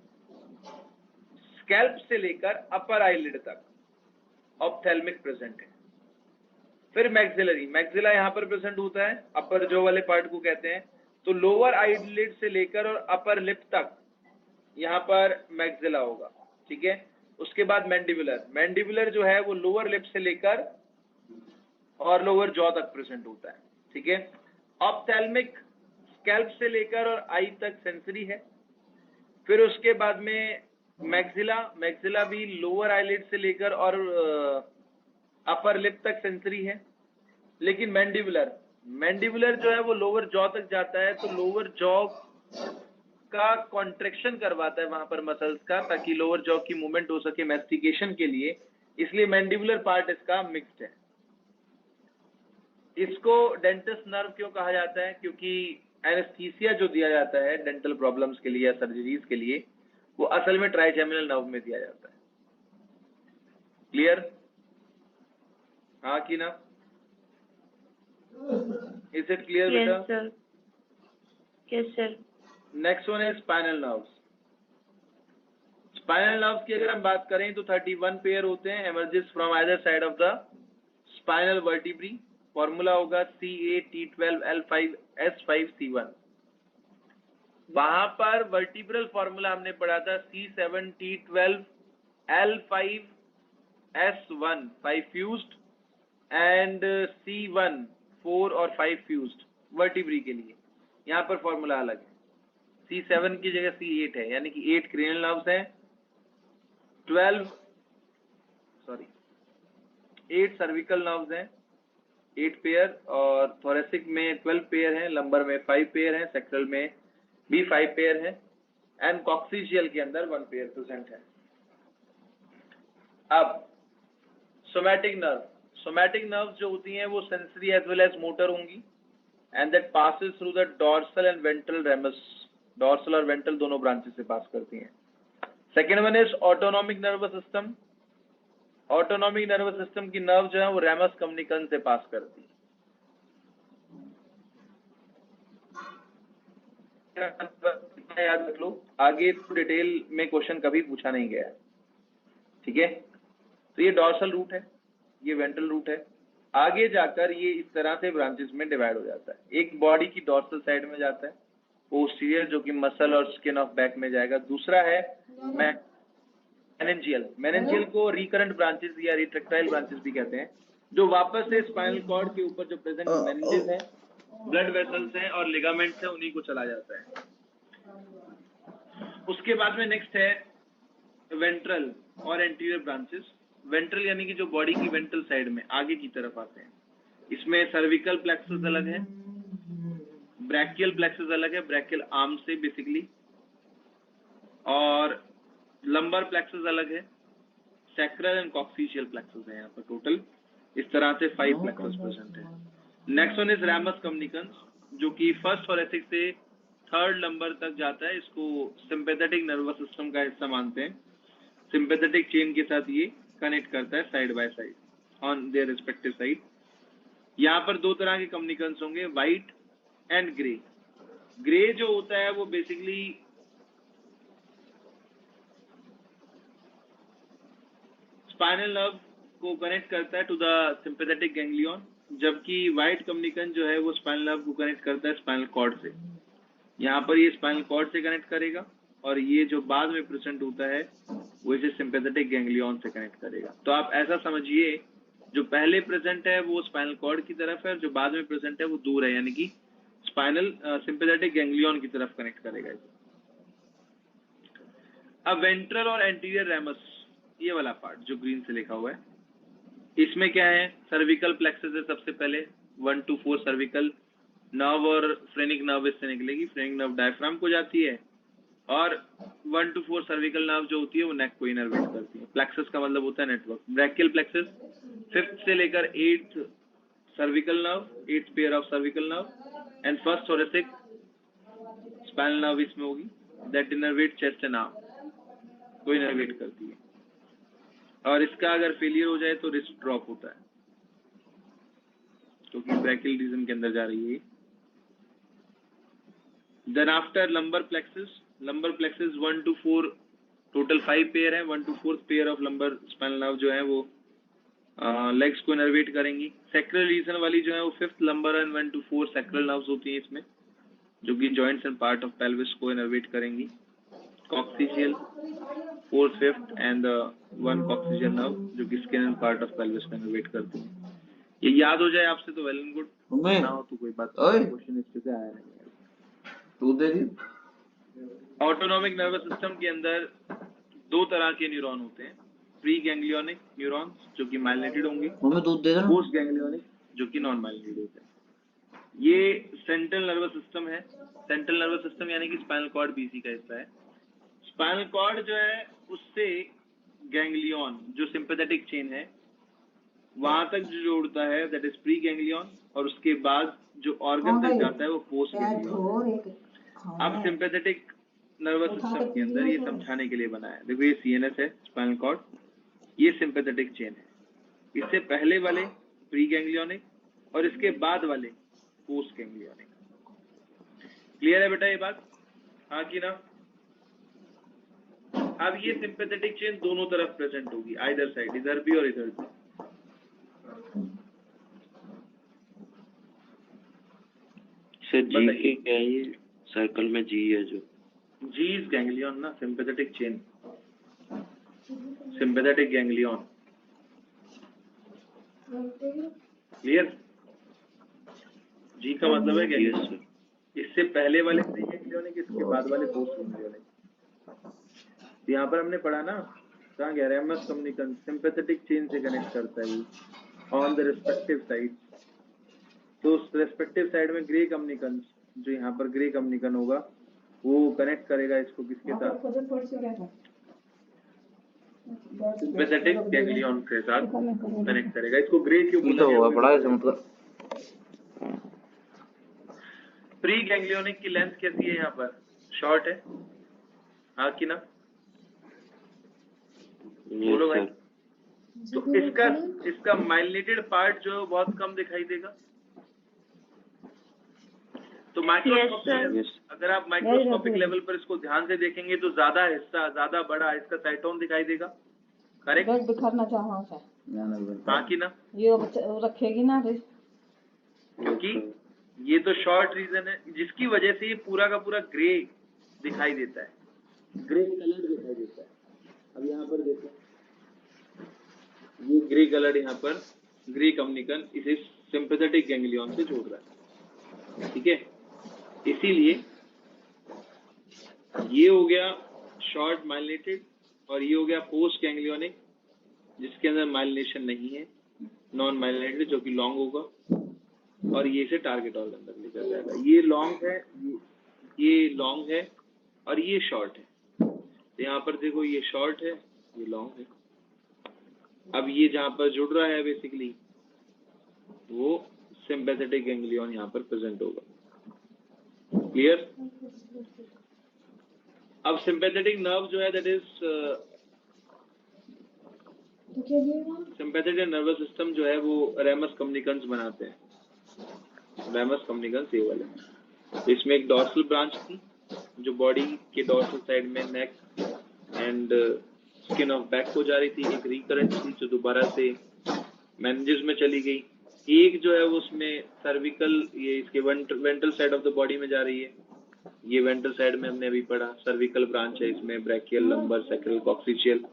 Speaker 1: स्कैल्प से लेकर अपर आईलिड तक ऑप्थेल्मिक प्रेजेंट है। फिर मैक्सिलरी, मैक्सिला यहाँ पर प्रेजेंट होता है, अपर जो वाले पार्ट को कहते हैं, तो लोअर आईलिड से लेकर और अपर लिप तक यहाँ पर मैक्सिला होगा, ठीक है। उसके बाद मैंडिबुलर, मैंडिबुलर जो है वो लोअर लिप से लेकर और लोअर जॉ तक प्रेजेंट होता है, ठीक है। ऑप्थेल्मिक स्कैल्प से लेकर और आई तक सेंसरी है। फिर उसके बाद में मैक्सिला, मैक्सिला भी लोअर आईलिड से लेकर और अपर लिप तक सेंसरी है। लेकिन मैंडिबुलर, मैंडिबुलर जो है वो लोअर जॉ तक जाता है, तो लोअर जॉ का कॉन्ट्रैक्शन करवाता है वहां पर मसल्स का, ताकि लोअर जॉ की मूवमेंट हो सके मैस्टिकेशन के लिए, इसलिए मैंडिबुलर पार्ट इसका मिक्स्ड है। इसको डेंटिस्ट नर्व क्यों कहा जाता है? क्योंकि एनेस्थीसिया जो दिया जाता है डेंटल प्रॉब्लम्स के लिए या सर्जरीज के लिए, वो असल में ट्राइजेमिनल नर्व में दिया जाता है। क्लियर? हाँ कि ना? इज इट क्लियर बेटा?
Speaker 2: Yes sir. Yes sir.
Speaker 1: Next one है स्पाइनल नर्व्स। स्पाइनल नर्व्स की अगर हम बात करें तो 31 पेयर होते हैं, emerges from either side of the spinal vertebrae. Formula होगा C8T12L5S5C1। वहां पर वर्टिब्रल फॉर्मूला हमने पढ़ा था C7T12L5S1 5 फ्यूज्ड एंड C1 4 और 5 फ्यूज्ड वर्टिब्री के लिए। यहाँ पर फॉर्मूला अलग है, C7 की जगह C8 है, यानी कि 8 क्रेनियल नर्व्स हैं, 8 सर्विकल नर्व्स हैं, 8 पेयर, और थोरेसिक में 12 पेयर हैं, लंबर में 5 पेयर हैं, सेक्टरल में भी 5 पेयर हैं, एंड कॉक्सिशियल के अंदर 1 पेयर प्रेजेंट है। अब सोमैटिक नर्व, सोमैटिक नर्व्स जो होती हैं वो sensory as well as motor होंगी, and that passes through the dorsal and ventral ramus, dorsal और वेंट्रल दोनों ब्रांचेस से पास करती हैं। Second one is autonomic nervous system. Autonomic nervous system की नर्व जो है वो रेमस कम्युनिकन से पास करती है। याद रख लो, आगे डिटेल में क्वेश्चन कभी पूछा नहीं गया है, ठीक है। तो ये डॉर्सल रूट है, ये वेंट्रल रूट है, आगे जाकर ये इस तरह से ब्रांचेस में डिवाइड हो जाता है। एक बॉडी की डॉर्सल साइड में जाता है, पोस्टीरियर जो कि मसल और स्किन ऑफ बैक में जाएगा। दूसरा है मेनिंजियल, मेनिंजियल को रिकरेंट ब्रांचेस या रिट्रैक्टाइल ब्रांचेस भी कहते हैं, जो वापस से स्पाइनल कॉर्ड के ऊपर जो प्रेजेंट मेनिंजेस है, ब्लड वेसल्स हैं और लिगामेंट्स हैं, उन्हीं को चला जाता है। उसके बाद में नेक्स्ट है वेंट्रल और एंटीरियर ब्रांचेस। वेंट्रल यानी कि जो बॉडी की वेंट्रल साइड में आगे की तरफ आते हैं, इसमें सर्विकल प्लेक्सस अलग है, ब्रैकियल प्लेक्सस अलग है, ब्रैकियल आर्म से बेसिकली, और लंबर प्लेक्सस अलग है, सैक्रल एंड कॉक्सिशियल प्लेक्सस है यहाँ पर टोटल। इस तरह से 5 प्लेक्सस प्रेजेंट है। नेक्स्ट वन इज रैमस कम्युनिकेंस, जो कि फर्स्ट थोरेसिक से थर्ड लंबर तक जाता है। इसको सिंपैथेटिक नर्वस सिस्टम का हिस्सा मानते हैं। सिंपैथेटिक चेन के साथ ये कनेक्ट करता है side by side on their respective side. यहाँ पर दो तरह के कम्युनिकेंस होंगे, व्हाइट एंड ग्रे। ग्रे जो होता है वो बेसिकली स्पाइनल नर्व को कनेक्ट करता है टू द सिंपैथेटिक गैंग्लियन, जबकि व्हाइट कम्युनिकेंस जो है वो स्पाइनल नर्व को कनेक्ट करता है स्पाइनल कॉर्ड से। यहाँ पर ये स्पाइनल कॉर्ड से कनेक्ट करेगा, और ये जो बाद में प्रेजेंट होता है वो इसे सिंपैथेटिक गैंग्लियन से कनेक्ट करेगा। तो आप ऐसा समझिए, जो पहले प्रेजेंट है वो स्पाइनल कॉर्ड की तरफ है, और जो बाद में प्रेजेंट है वो दूर है, यानी कि स्पाइनल सिंपैथेटिक गैंग्लियन की तरफ कनेक्ट करेगा इसे। अब वेंट्रल और एंटीरियर रैमस, ये वाला पार्ट जो ग्रीन से लिखा हुआ है, इसमें क्या है, सर्विकल प्लेक्सस है सबसे पहले। 1 to 4 सर्विकल नर्व और फ्रेनिक नर्व इससे निकलेगी। फ्रेनिक नर्व डायफ्राम को जाती है, और 1 to 4 सर्विकल नर्व जो होती है वो नेक को इनर्वेट करती है। प्लेक्सस का मतलब होता है नेटवर्क। ब्रैकियल प्लेक्सस 5th से लेकर 8th cervical nerve, 8th pair of cervical nerve, and first thoracic spinal nerve इसमें होगी, that innervate chest and arm को इनर्वेट करती है। और इसका अगर फेलियर हो जाए तो रिस्ट ड्रॉप होता है, क्योंकि ब्रैकियल रीजन के अंदर जा रही है। Then after lumbar plexus, lumbar plexus 1 to 4 total 5 pair है। 1 to 4th pair of lumbar spinal nerve जो है वो लेग्स को इनर्वेट करेंगी। सैक्रल रीजन वाली जो है वो 5th lumbar and 1 to 4 sacral nerves होती हैं इसमें, जो कि joints and part of pelvis को इनर्वेट करेंगी। कॉक्सिशियल 4th 5th एंड 1 कॉक्सिशियल नर्व जो कि skin and part of pelvis को इनर्वेट करती है। ये याद हो जाए आपसे तो वेल एंड गुड, ना हो तो कोई बात नहीं, क्वेश्चन इस पे आया नहीं।
Speaker 4: तू दे दी।
Speaker 1: ऑटोनॉमिक नर्वस सिस्टम के अंदर दो तरह के न्यूरॉन होते हैं, प्री गैंग्लियोनिक न्यूरॉन्स जो कि माइलिनेटेड होंगे,
Speaker 4: मम्मी दूध दे दो।
Speaker 1: पोस्ट गैंग्लियोनिक जो कि नॉन माइलिनेटेड होते हैं। ये सेंट्रल नर्वस सिस्टम है। सेंट्रल नर्वस सिस्टम यानी कि स्पाइनल कॉर्ड भी इसी का हिस्सा है। स्पाइनल कॉर्ड जो है उससे गैंग्लियन जो सिंपैथेटिक चेन है वहां तक जो जोड़ता है, दैट इज प्री गैंग्लियन, और उसके बाद जो ऑर्गन तक जाता है वो पोस्ट गैंग्लियन। अब सिंपैथेटिक नर्वस सिस्टम के अंदर ये समझाने के लिए बना है। देखो ये सीएनएस है, स्पाइनल कॉर्ड, ये सिंपैथेटिक चेन है। इससे पहले वाले प्री गैंग्लियोनिक और इसके बाद वाले पोस्ट गैंग्लियोनिक। क्लियर है बेटा ये बात, हाँ कि ना? अब ये सिंपैथेटिक चेन दोनों तरफ प्रेजेंट होगी, आइदर साइड, इधर भी और इधर भी।
Speaker 3: सर जी के क्या है, ये सर्कल में जी है जो
Speaker 1: जी इज गैंग्लियन ना, sympathetic chain, sympathetic ganglion. Clear? G का मतलब है गैंग्लियन। इससे पहले वाले प्री गैंग्लियोनिक, इसके बाद वाले पोस्ट गैंग्लियोनिक। यहाँ पर हमने पढ़ा ना, कहाँ गया, रैमस कम्युनिकेंस सिंपैथेटिक चेन से कनेक्ट करता है ऑन द रिस्पेक्टिव साइड। तो उस रेस्पेक्टिव साइड में ग्रे कम्युनिकेंस, जो यहाँ पर ग्रे कम्युनिकेशन होगा वो कनेक्ट करेगा इसको किसके साथ, सिंपैथेटिक गैंग्लियन के साथ कनेक्ट करेगा। इसको ग्रे क्यों बोला गया?
Speaker 4: बड़ा है मतलब।
Speaker 1: प्री गैंग्लियोनिक की लेंथ कैसी है यहाँ पर? शॉर्ट है, हाँ कि ना? बोलो भाई। तो इसका माइलिनेटेड पार्ट जो है बहुत कम दिखाई देगा। तो माइक्रोस्कोपिक, अगर आप माइक्रोस्कोपिक लेवल पर इसको ध्यान से देखेंगे तो ज्यादा हिस्सा, ज्यादा बड़ा इसका साइटोन दिखाई देगा। करेक्ट?
Speaker 5: दिखाना चाहो
Speaker 1: हाँ कि ना?
Speaker 5: ये रखेगी ना,
Speaker 1: क्योंकि ये तो शॉर्ट रीजन है जिसकी वजह से ये पूरा का पूरा ग्रे दिखाई देता है, ग्रे कलर दिखाई देता है। अब यहाँ पर देखो, ये ग्रे कलर यहाँ पर ग्रे कम्युनिकेशन इसे सिंपैथेटिक गैंग्लियन से जोड़ रहा है, ठीक है? इसीलिए ये हो गया शॉर्ट माइलिनेटेड, और ये हो गया पोस्ट गैंग्लियोनिक, जिसके अंदर माइलिनेशन नहीं है, नॉन माइलिनेटेड, जो कि लॉन्ग होगा, और ये से टारगेट ऑर्गन तक लेकर जाएगा। ये लॉन्ग है, ये लॉन्ग है और ये शॉर्ट है। तो यहाँ पर देखो ये शॉर्ट है, ये लॉन्ग है। अब ये जहाँ पर जुड़ रहा है बेसिकली वो सिंपैथेटिक गैंग्लियन यहाँ पर प्रेजेंट होगा। क्लियर? अब सिंपैथेटिक नर्व जो है that is sympathetic nervous system जो है वो रेमस कम्युनिकेंस बनाते हैं। रेमस कम्युनिकेंस ये वाले, इसमें एक डॉर्सल ब्रांच थी जो बॉडी के डॉर्सल साइड में neck and skin of back को जा रही थी, एक रिकरेंट थी जो दोबारा से मेनिंजेस में चली गई, एक जो है वो उसमें सर्विकल, ये इसके ventral side of the body में जा रही है। ये वेंट्रल साइड में हमने अभी पढ़ा, सर्विकल ब्रांच है इसमें, ब्रैकियल, लंबर, सैक्रल, कॉक्सिशियल,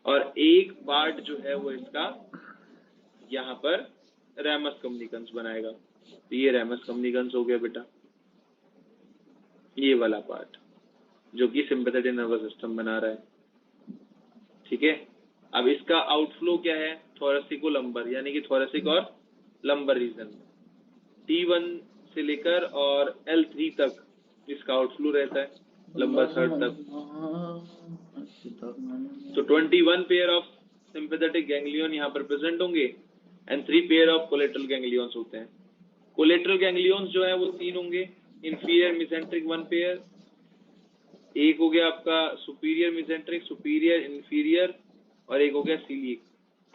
Speaker 1: और एक पार्ट जो है वो इसका यहाँ पर रेमस कम्युनिकेंस बनाएगा। तो ये रेमस कम्युनिकेंस हो गया बेटा, ये वाला पार्ट जो कि सिंपैथेटिक नर्वस सिस्टम बना रहा है। ठीक है, अब इसका आउटफ्लो क्या है? थोरेसिको लंबर, यानी कि थोरेसिक और लंबर रीजन, T1 से लेकर और L3 तक इसका आउटफ्लो रहता है, लंबर थर्ड तक। तो 21 पेयर ऑफ सिंपैथेटिक गैंग्लियन यहाँ पर प्रेजेंट होंगे and 3 pair of collateral ganglions होते हैं। कोलेटरल गैंग्लियंस जो है वो 3 होंगे, इंफीरियर मिसेंट्रिक 1 पेयर, एक हो गया आपका सुपीरियर मिसेंट्रिक, सुपीरियर इंफीरियर, और एक हो गया सीलिक।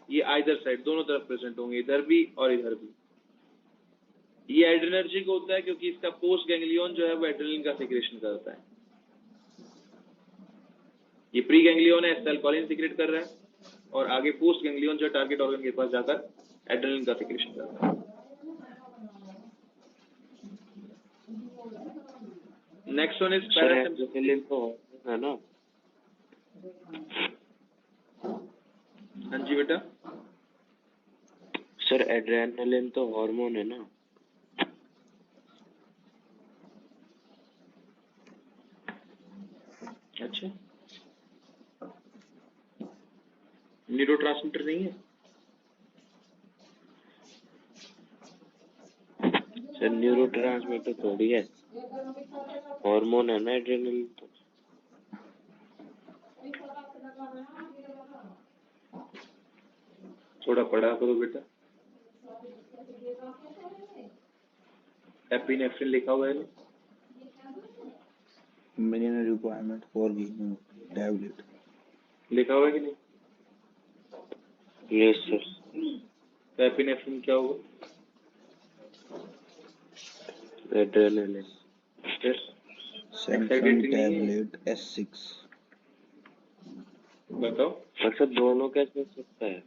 Speaker 1: ये आइदर साइड दोनों तरफ प्रेजेंट होंगे, इधर भी और इधर भी। ये एड्रेनर्जिक होता है क्योंकि इसका पोस्ट गैंग्लियन जो है वो एड्रेनलिन का सिक्रेशन करता है। ये प्री गैंग्लियन है, एसिटाइलकोलिन सीक्रेट कर रहा है, और आगे पोस्ट गैंग्लियन जो टारगेट ऑर्गन के पास जाकर एड्रेनलिन का सिक्रेशन करता है। नेक्स्ट वन इज
Speaker 3: एड्रेनलिन तो है ना?
Speaker 1: हाँ जी बेटा।
Speaker 3: सर एड्रेनलिन तो हार्मोन है ना?
Speaker 1: अच्छा, न्यूरोट्रांसमीटर नहीं है?
Speaker 3: सर न्यूरोट्रांसमीटर थोड़ी है, हार्मोन है ना एड्रेनलिन तो।
Speaker 1: थोड़ा पढ़ा करो बेटा। एपिनेफ्रिन लिखा हुआ है ना?
Speaker 4: Minimum requirement for giving tablet
Speaker 1: लिखा हुआ है कि नहीं?
Speaker 3: Yes sir.
Speaker 1: तो एपिनेफ्रिन क्या होगा?
Speaker 3: एड्रेनलिन।
Speaker 1: फिर
Speaker 4: सैमसंग टैबलेट S6
Speaker 1: बताओ।
Speaker 3: पर सर दोनों कैसे हो सकता है,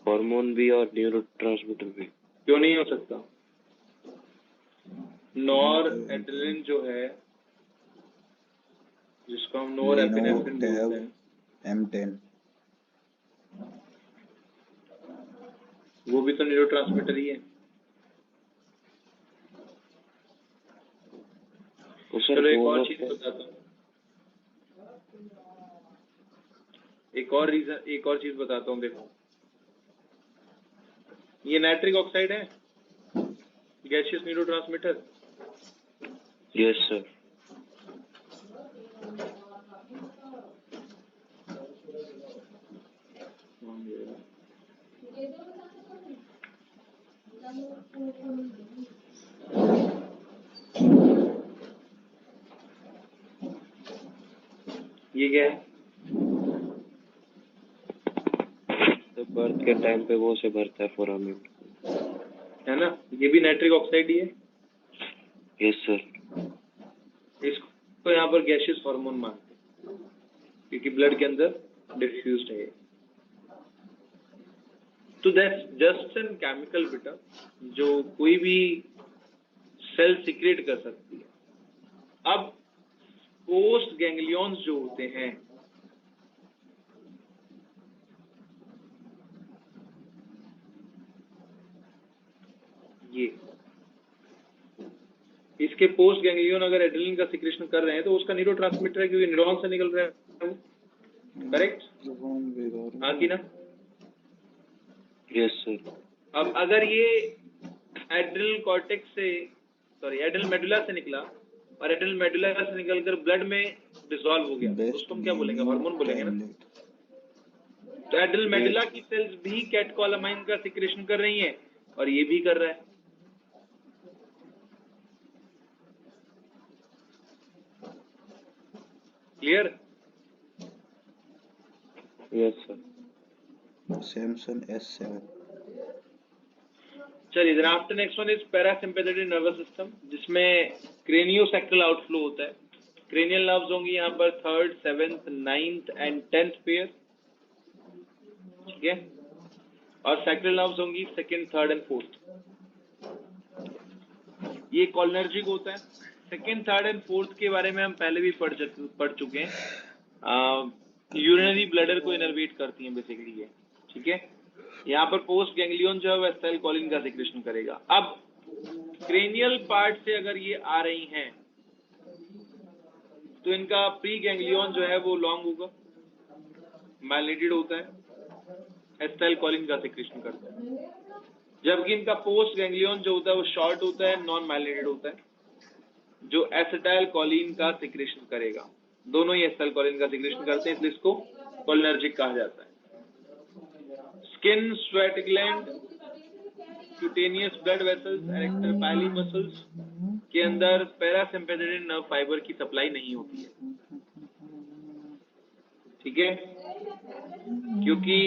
Speaker 3: हार्मोन भी और न्यूरोट्रांसमीटर भी?
Speaker 1: क्यों नहीं हो सकता? नॉर एड्रेनलिन जो है, जिसको हम नॉर एपिनेफ्रिन बोलते हैं,
Speaker 4: M10
Speaker 1: वो भी तो न्यूरोट्रांसमीटर ही है। चलो एक और चीज बताता हूँ, एक और चीज बताता हूँ। देखो, ये नाइट्रिक ऑक्साइड है, गैसियस न्यूरोट्रांसमीटर।
Speaker 3: Yes sir.
Speaker 1: ये क्या है?
Speaker 3: तो बर्थ के टाइम पे वो से भरता है फोरामिन,
Speaker 1: है ना? ये भी नाइट्रिक ऑक्साइड ही है।
Speaker 3: Yes sir.
Speaker 1: इसको यहाँ पर गैसियस हार्मोन मानते हैं क्योंकि ब्लड के अंदर डिफ्यूज्ड है। तो दैट्स जस्ट एन केमिकल बेटा, जो कोई भी सेल सीक्रेट कर सकती है। अब पोस्ट गैंग्लियंस जो होते हैं, ये इसके पोस्ट गैंग्लियन अगर एड्रेनलिन का सिक्रेशन कर रहे हैं तो उसका न्यूरोट्रांसमीटर है क्योंकि न्यूरॉन से निकल रहा है, करेक्ट? हाँ कि ना?
Speaker 3: Yes sir.
Speaker 1: अब अगर ये एड्रिनल कॉर्टेक्स से एड्रिनल मेडुला से निकला और एड्रिनल मेडुला से निकलकर ब्लड में डिसॉल्व हो गया, तो उसको हम क्या बोलेंगे? हार्मोन बोलेंगे ना। तो एड्रिनल मेडुला की सेल्स भी कैटकोलामाइन का सिक्रेशन कर रही हैं और ये भी कर रहा है। Clear?
Speaker 3: Yes sir.
Speaker 4: Samson S7।
Speaker 1: चलिए, then after next one is parasympathetic nervous system, जिसमें क्रेनियोसेक्टल आउटफ्लो होता है। क्रेनियल नर्व्स होंगी यहाँ पर 3rd, 7th, 9th and 10th pair, ठीक है? और सैक्रल नर्व्स होंगी 2nd, 3rd एंड 4th। ये कॉलिनर्जिक होता है। 2nd, 3rd एंड 4th के बारे में हम पहले भी पढ़ चुके हैं। यूरिनरी ब्लैडर को इनर्वेट करती हैं बेसिकली ये, ठीक है? यहाँ पर पोस्ट गैंग्लियन जो है वो एसिटाइलकोलिन का सिक्रेशन करेगा। अब क्रेनियल पार्ट से अगर ये आ रही हैं तो इनका प्री गैंग्लियन जो है वो लॉन्ग होगा, माइलिनेटेड होता है, एसिटाइलकोलिन का सिक्रेशन करता है, जबकि इनका पोस्ट गैंग्लियन जो होता है वो शॉर्ट होता है, नॉन माइलिनेटेड होता है, जो एसिटाइलकोलिन का सिक्रेशन करेगा। दोनों ही एसिटाइलकोलिन का सिक्रेशन करते हैं, इसलिए इसको कोलिनर्जिक कहा जाता है। Skin, sweat gland, cutaneous blood vessels, arrector pili muscles के अंदर पैरासिम्पैथेटिक नर्व फाइबर की सप्लाई नहीं होती है, ठीक है? क्योंकि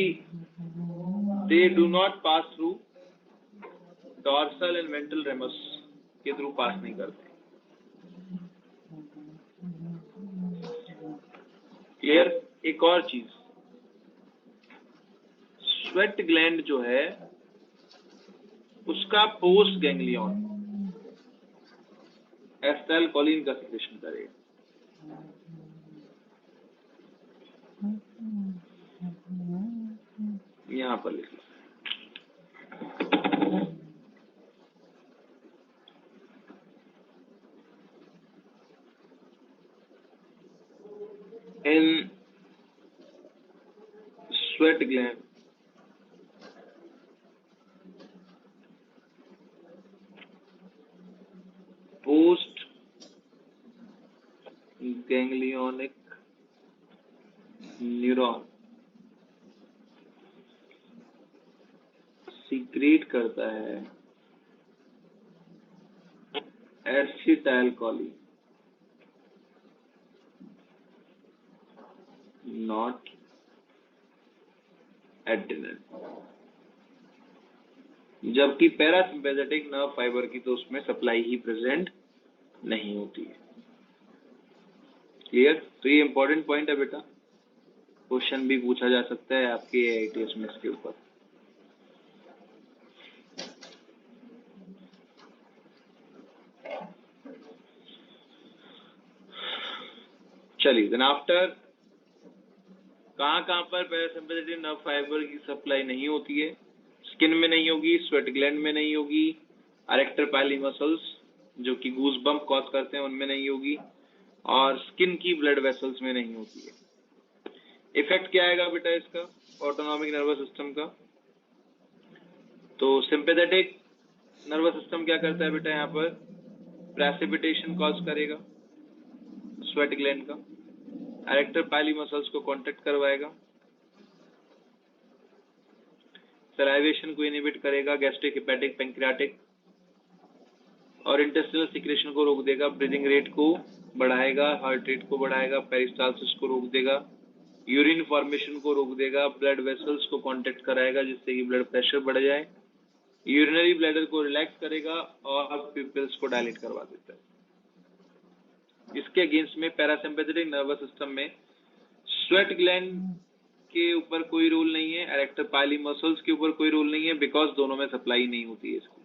Speaker 1: they do not pass through dorsal and ventral ramus के थ्रू पास नहीं करते। क्लियर? एक और चीज, स्वेट ग्लैंड जो है उसका पोस्ट गैंग्लियन एसिटाइलकोलिन का सिक्रेशन करेगा। यहां पर लिख लो। In sweat gland post ganglionic neuron secrete करता है एसिटाइलकोलिन, नॉट एड्रेनल, जबकि पैरासिम्पैथेटिक नर्व फाइबर की तो उसमें सप्लाई ही प्रेजेंट नहीं होती है। क्लियर? तो ये इंपॉर्टेंट पॉइंट है बेटा, क्वेश्चन भी पूछा जा सकता है आपके AITS में इसके ऊपर। चलिए, देन आफ्टर कहां पर पैरासिम्पैथेटिक नर्व फाइबर की सप्लाई नहीं होती है? स्किन में नहीं होगी, स्वेट ग्लैंड में नहीं होगी, एरेक्टर पाइली मसल्स जो कि गूज बम्प कॉज करते हैं उनमें नहीं होगी, और स्किन की ब्लड वेसल्स में नहीं होती है। इफेक्ट क्या आएगा बेटा इसका ऑटोनॉमिक नर्वस सिस्टम का? तो सिंपैथेटिक नर्वस सिस्टम क्या करता है बेटा? यहाँ पर प्रेसिपिटेशन कॉज करेगा स्वेट ग्लैंड का, एरेक्टर पाइली मसल्स को कॉन्ट्रैक्ट करवाएगा, सलाइवेशन को इनहिबिट करेगा, गैस्ट्रिक, हेपेटिक, पैंक्रियाटिक और इंटेस्टिनल सिक्रेशन को रोक देगा, ब्रीदिंग रेट को बढ़ाएगा, हार्ट रेट को बढ़ाएगा, पेरिस्टाल्सिस को रोक देगा, यूरिन फॉर्मेशन को रोक देगा, ब्लड वेसल्स को कॉन्ट्रैक्ट कराएगा जिससे कि ब्लड प्रेशर बढ़ जाए, यूरिनरी ब्लैडर को रिलैक्स करेगा और पिंपल्स को डायलेट करवा देता है। इसके अगेंस्ट में पैरासिम्पैथेटिक नर्वस सिस्टम में स्वेट ग्लैंड के ऊपर कोई रोल नहीं है, एरेक्टर पाइली मसल्स के ऊपर कोई रोल नहीं है, बिकॉज दोनों में सप्लाई नहीं होती है इसकी,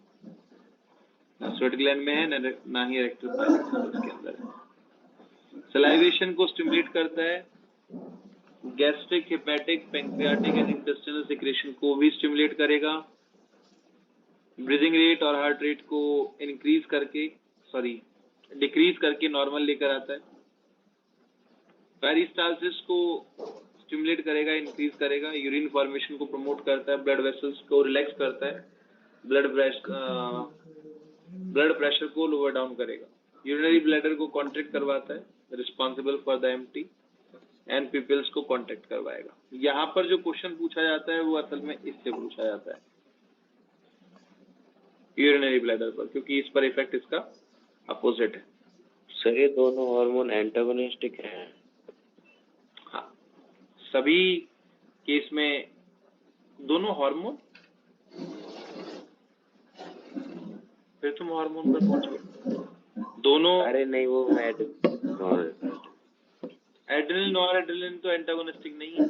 Speaker 1: ना स्वेट ग्लैंड में है ना ही एरेक्टर पाइली मसल्स के अंदर है। सलाइवेशन को स्टिमुलेट करता है, gastric, hepatic, pancreatic and intestinal secretion को भी स्टिमुलेट करेगा, ब्रीदिंग रेट और हार्ट रेट को डिक्रीज करके नॉर्मल लेकर आता है, पेरिस्टाल्सिस को स्टिमुलेट करेगा, इंक्रीज करेगा, यूरिन फॉर्मेशन को प्रमोट करता है, ब्लड वेसल्स को रिलैक्स करता है, ब्लड प्रेशर को लोअर डाउन करेगा, यूरिनरी ब्लैडर को कॉन्ट्रैक्ट करवाता है, responsible for the empty, and pupils को कॉन्ट्रैक्ट करवाएगा। यहाँ पर जो क्वेश्चन पूछा जाता है वो असल में इससे पूछा जाता है, यूरिनरी ब्लैडर पर, क्योंकि इस पर इफेक्ट इसका अपोजिट है।
Speaker 3: सर ये दोनों हार्मोन एंटागोनिस्टिक हैं?
Speaker 1: हाँ, सभी केस में दोनों हार्मोन, फिर तुम हार्मोन पर पहुंच गए। दोनों,
Speaker 3: अरे नहीं, वो
Speaker 1: एड्रेनलिन नॉर एड्रेनलिन तो एंटागोनिस्टिक नहीं है,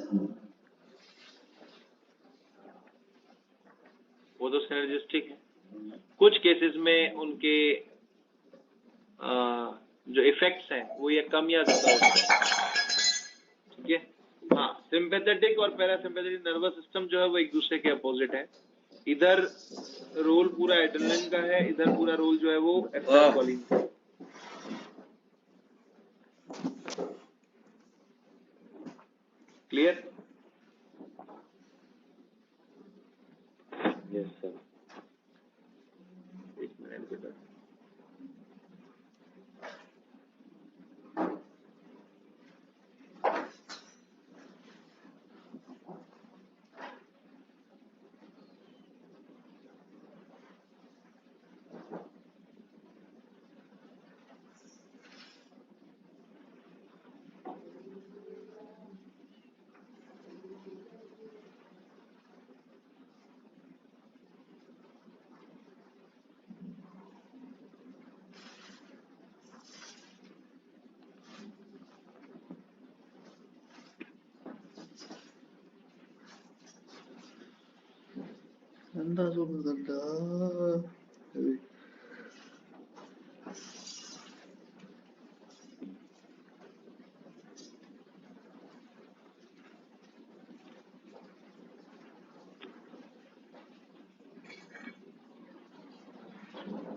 Speaker 1: वो तो सिनर्जिस्टिक है। कुछ केसेस में उनके जो इफेक्ट्स हैं वो ये कम या ज्यादा होते हैं, ठीक है। हाँ, सिंपैथेटिक और पैरासिम्पैथेटिक नर्वस सिस्टम जो है वो एक दूसरे के अपोजिट है। इधर रोल पूरा एड्रेनलिन का है, इधर पूरा रोल जो है वो एसिटाइलकोलिन का है। क्लियर?
Speaker 3: Yes sir.
Speaker 1: एक मिनट बेटा।
Speaker 4: गंदा सुपर गंदा।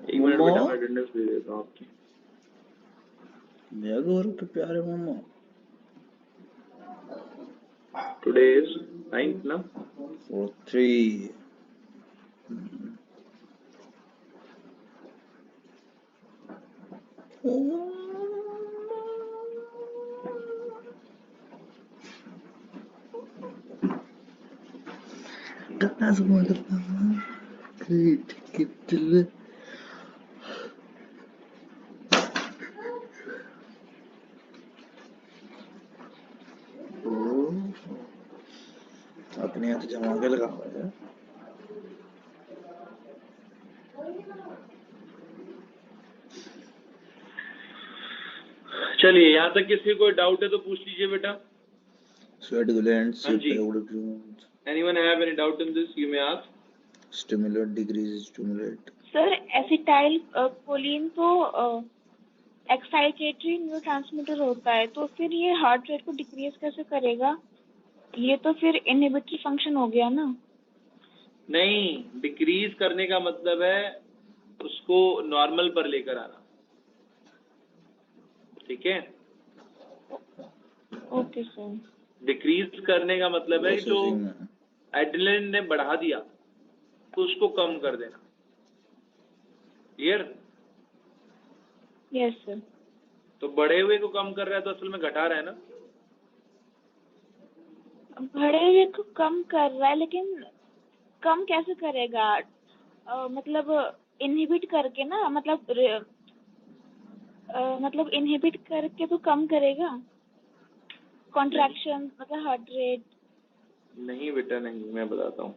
Speaker 1: एक मिनट बेटा, मैं अटेंडेंस दे देता हूँ आपकी।
Speaker 4: मेरा गौरव के प्यारे मम्मा।
Speaker 1: टुडे इज 9th ना?
Speaker 4: 43। गंदा सुपर गंदा। कितने अपने हाथ जमा के लगा हुआ है।
Speaker 1: चलिए, यहाँ तक किसी कोई डाउट है तो पूछ लीजिए बेटा।
Speaker 4: Sweat glands,
Speaker 1: हाँ जी।
Speaker 4: thyroid glands.
Speaker 1: Anyone have any doubt in this? You may ask.
Speaker 4: Stimulate, decrease, stimulate.
Speaker 2: Sir acetyl choline तो एक्साइटेटरी न्यूरोट्रांसमीटर होता है, तो फिर ये हार्ट रेट को डिक्रीज कैसे करेगा? ये तो फिर इनहिबिटरी फंक्शन हो गया ना।
Speaker 1: नहीं, डिक्रीज करने का मतलब है उसको नॉर्मल पर लेकर आना, ठीक है।
Speaker 2: Okay sir.
Speaker 1: डिक्रीज करने का मतलब है जो
Speaker 4: Processing में।
Speaker 1: एड्रेनलिन ने बढ़ा दिया तो उसको कम कर देना। क्लियर?
Speaker 2: Yes sir.
Speaker 1: तो बढ़े हुए को कम कर रहा है तो असल में घटा रहा है ना।
Speaker 2: बढ़े हुए को कम कर रहा है, लेकिन कम कैसे करेगा? मतलब इनहिबिट करके ना, मतलब इनहिबिट करके तो कम करेगा कॉन्ट्रैक्शन, मतलब हार्ट रेट।
Speaker 1: नहीं बेटा नहीं, मैं बताता हूँ।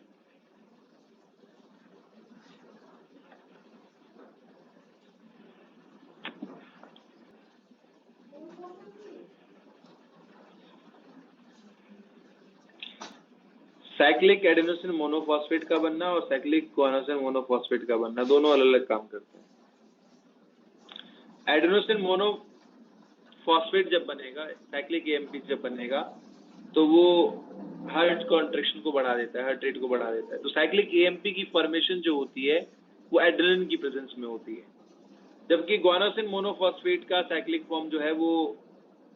Speaker 1: साइक्लिक एडेनोसिन मोनोफॉस्फेट का बनना और साइक्लिक गुआनोसिन मोनोफॉस्फेट का बनना दोनों अलग अलग काम करते हैं। एडेनोसिन मोनोफॉस्फेट जब बनेगा, साइक्लिक एएमपी जब बनेगा, तो वो हार्ट कॉन्ट्रैक्शन को बढ़ा देता है, हार्ट रेट को बढ़ा देता है। तो साइक्लिक एएमपी की फॉर्मेशन जो होती है वो एड्रेनलिन की प्रेजेंस में होती है, जबकि गुआनोसिन मोनोफॉस्फेट का साइक्लिक फॉर्म जो है वो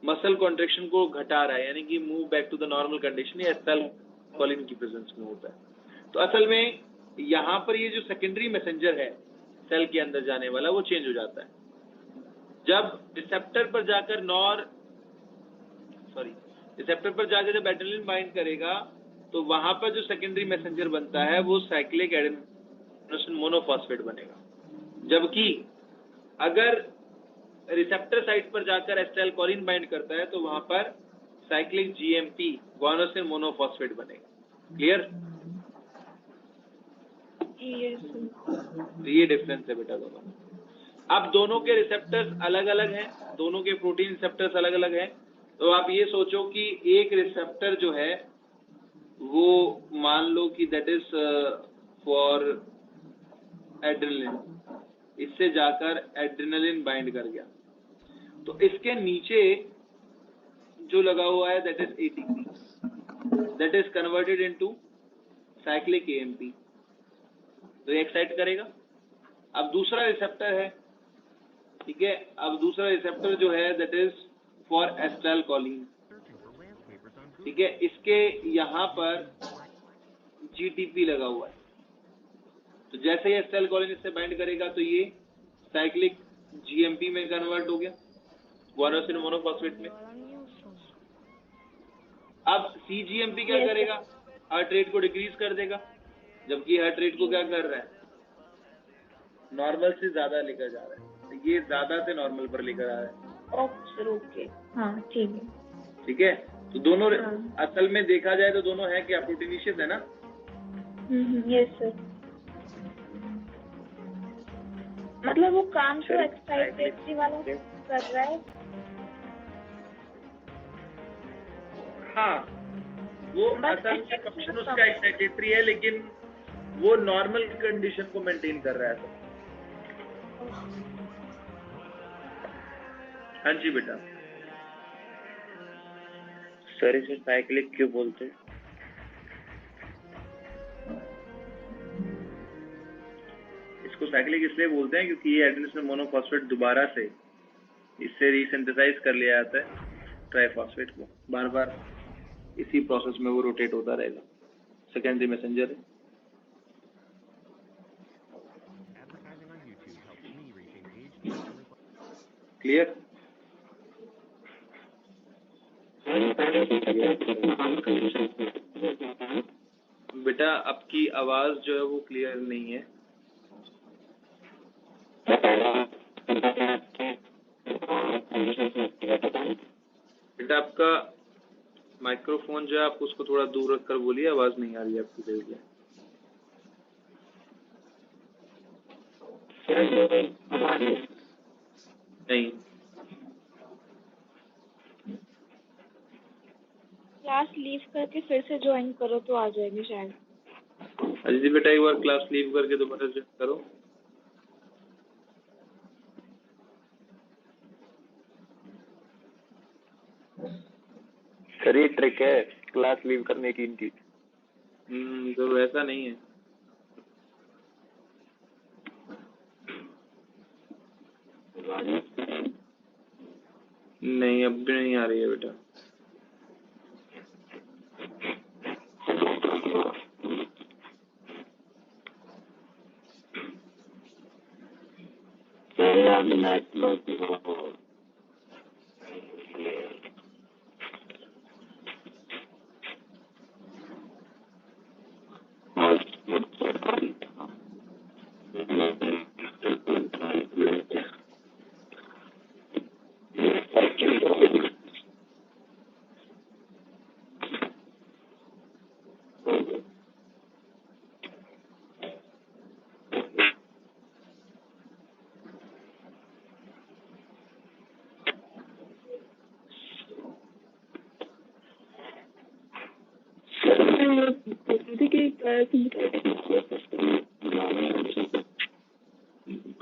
Speaker 1: मसल कॉन्ट्रेक्शन को घटा रहा है, यानी कि move back to the normal condition, ये एसिटाइलकोलिन की प्रेजेंस में होता है। तो असल में यहाँ पर ये जो सेकेंडरी मैसेंजर है सेल के अंदर जाने वाला, वो चेंज हो जाता है। जब रिसेप्टर पर जाकर जब एड्रेनलिन बाइंड करेगा तो वहां पर जो सेकेंडरी मैसेंजर बनता है वो साइक्लिक एडेनोसिन मोनोफॉस्फेट बनेगा। जबकि अगर रिसेप्टर साइट पर जाकर एसिटाइलकोलिन बाइंड करता है तो वहां पर साइक्लिक जीएमपी गुआनोसिन मोनोफॉस्फेट बनेगा। क्लियर? ये डिफरेंस है बेटा दोनों। अब दोनों के रिसेप्टर्स अलग अलग हैं, दोनों के प्रोटीन रिसेप्टर्स अलग अलग हैं। तो आप ये सोचो कि एक रिसेप्टर जो है वो मान लो कि दैट इज फॉर एड्रेनलिन, इससे जाकर एड्रेनलिन बाइंड कर गया, तो इसके नीचे जो लगा हुआ है that is ATP, that is converted into cyclic AMP, तो एक्साइट करेगा। अब दूसरा रिसेप्टर है, ठीक है, अब दूसरा रिसेप्टर जो है दैट इज फॉर एसिटाइलकोलिन, ठीक है, इसके यहाँ पर जीटीपी लगा हुआ है। तो जैसे ही एसिटाइलकोलिन इससे बाइंड करेगा तो ये साइक्लिक जीएमपी में कन्वर्ट हो गया, गुआनोसिन मोनोफॉस्फेट में। अब सीजीएमपी क्या करेगा? हार्ट रेट को डिक्रीज कर देगा, जबकि हार्ट रेट को क्या कर रहा है? नॉर्मल से ज्यादा लेकर जा रहा है, तो ये ज्यादा से नॉर्मल पर लेकर आ रहा है।
Speaker 2: ओके, हाँ ठीक है।
Speaker 1: ठीक है, तो दोनों असल में देखा जाए तो दोनों है क्या? प्रोटीनिशियस है ना?
Speaker 2: Yes sir. मतलब वो काम तो एक्साइटेटरी वाला कर रहा है।
Speaker 1: हाँ, वो असल में फंक्शन उसका एक्साइटेटरी है, लेकिन वो नॉर्मल कंडीशन को मेंटेन कर रहा है। तो हाँ जी बेटा।
Speaker 3: सर इसे साइक्लिक क्यों बोलते हैं?
Speaker 1: इसको साइक्लिक इसलिए बोलते हैं क्योंकि ये एडेनोसिन मोनोफॉस्फेट दोबारा से इससे रीसिंथेसाइज कर लिया जाता है ट्राइफॉस्फेट को, बार बार इसी प्रोसेस में वो रोटेट होता रहेगा। सेकेंडरी मैसेंजर है। क्लियर? बेटा आपकी आवाज जो है वो क्लियर नहीं है। बेटा आपका माइक्रोफोन जो है आप उसको थोड़ा दूर रखकर बोलिए, आवाज नहीं आ रही है आपकी सही से। नहीं,
Speaker 2: क्लास लीव करके फिर से ज्वाइन करो तो आ जाएगी शायद।
Speaker 1: अजीत बेटा एक बार क्लास लीव करके दोबारा ज्वाइन करो।
Speaker 3: सर ये ट्रिक है क्लास लीव करने की इनकी।
Speaker 1: तो ऐसा नहीं है। नहीं, अब भी नहीं आ रही है बेटा।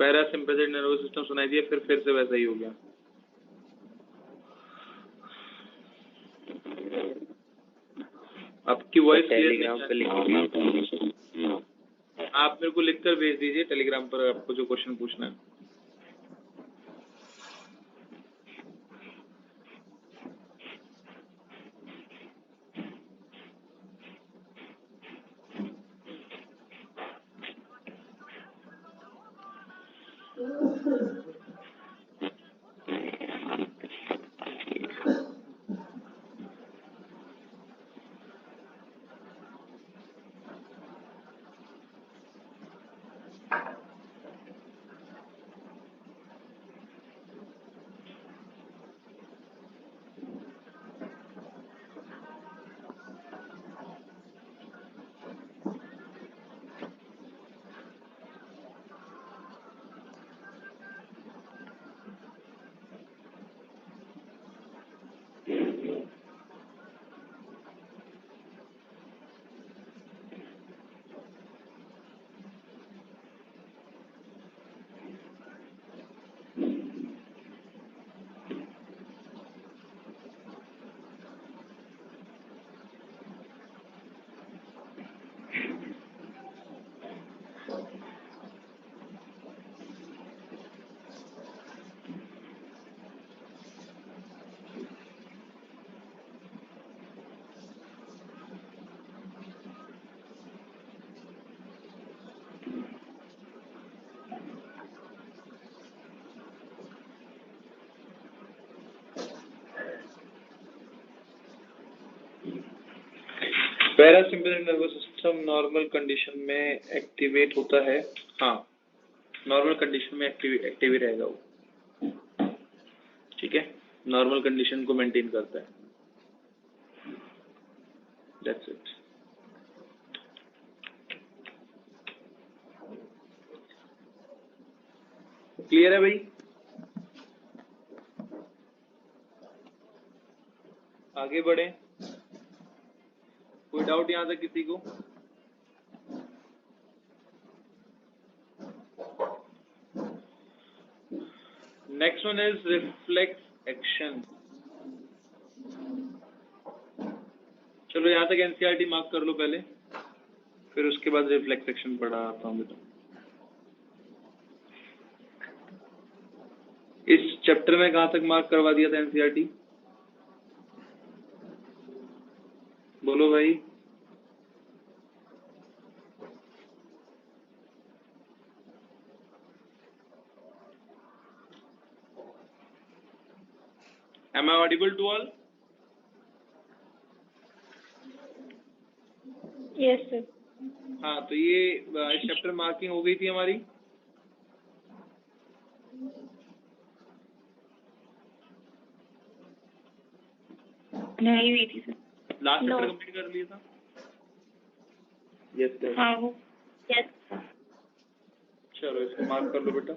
Speaker 1: पैरासिम्पैथेटिक नर्वस सिस्टम सुनाई दिया, फिर से वैसा ही हो गया। आपकी वॉइस क्लियर नहीं। आप मेरे को लिखकर भेज दीजिए टेलीग्राम पर आपको जो क्वेश्चन पूछना है। Parasympathetic nervous system normal condition में एक्टिवेट होता है। हाँ, नॉर्मल कंडीशन में एक्टिव रहेगा वो। ठीक है, नॉर्मल कंडीशन को मेंटेन करता है। That's it. क्लियर है भाई? आगे बढ़े। कोई डाउट यहां तक किसी को? Next one is reflex action. चलो यहां तक एनसीईआरटी मार्क कर लो पहले, फिर उसके बाद रिफ्लेक्स एक्शन पढ़ाता हूँ बेटा। इस चैप्टर में कहां तक मार्क करवा दिया था एनसीईआरटी? बोलो भाई। Am I audible to all?
Speaker 2: Yes sir.
Speaker 1: हाँ, तो ये इस चैप्टर मार्किंग हो गई थी हमारी।
Speaker 2: नहीं हुई थी sir.
Speaker 1: Last
Speaker 2: No.
Speaker 1: Chapter complete कर लिया था। Yes sir.
Speaker 2: हाँ वो यस।
Speaker 1: चलो इसको मार्क कर लो बेटा।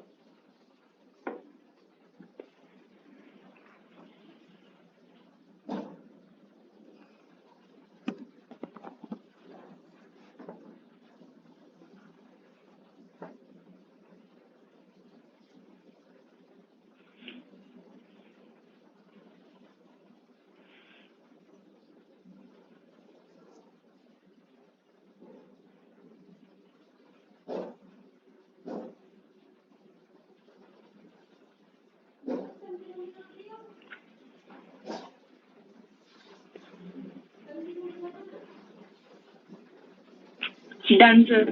Speaker 2: Done sir.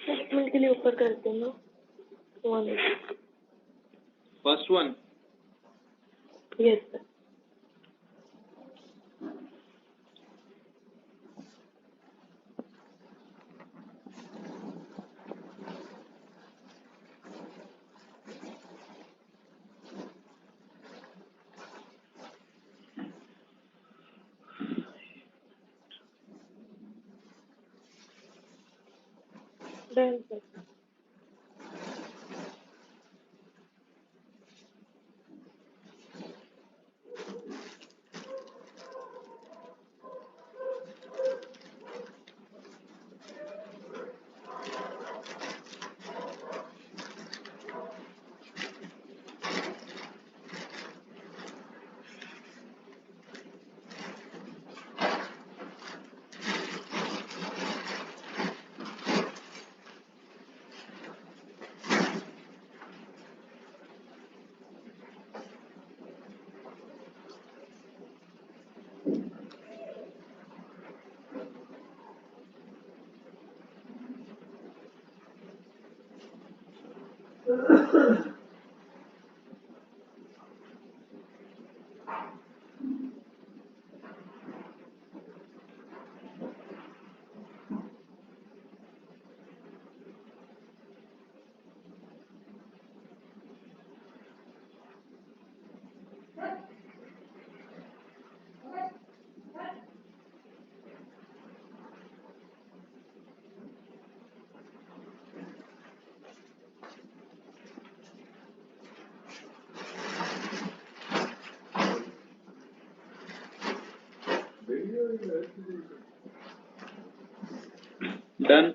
Speaker 2: एक मिनट के लिए ऊपर करते हैं ना।
Speaker 1: First one.
Speaker 2: Yes sir. Done sir.
Speaker 1: Done.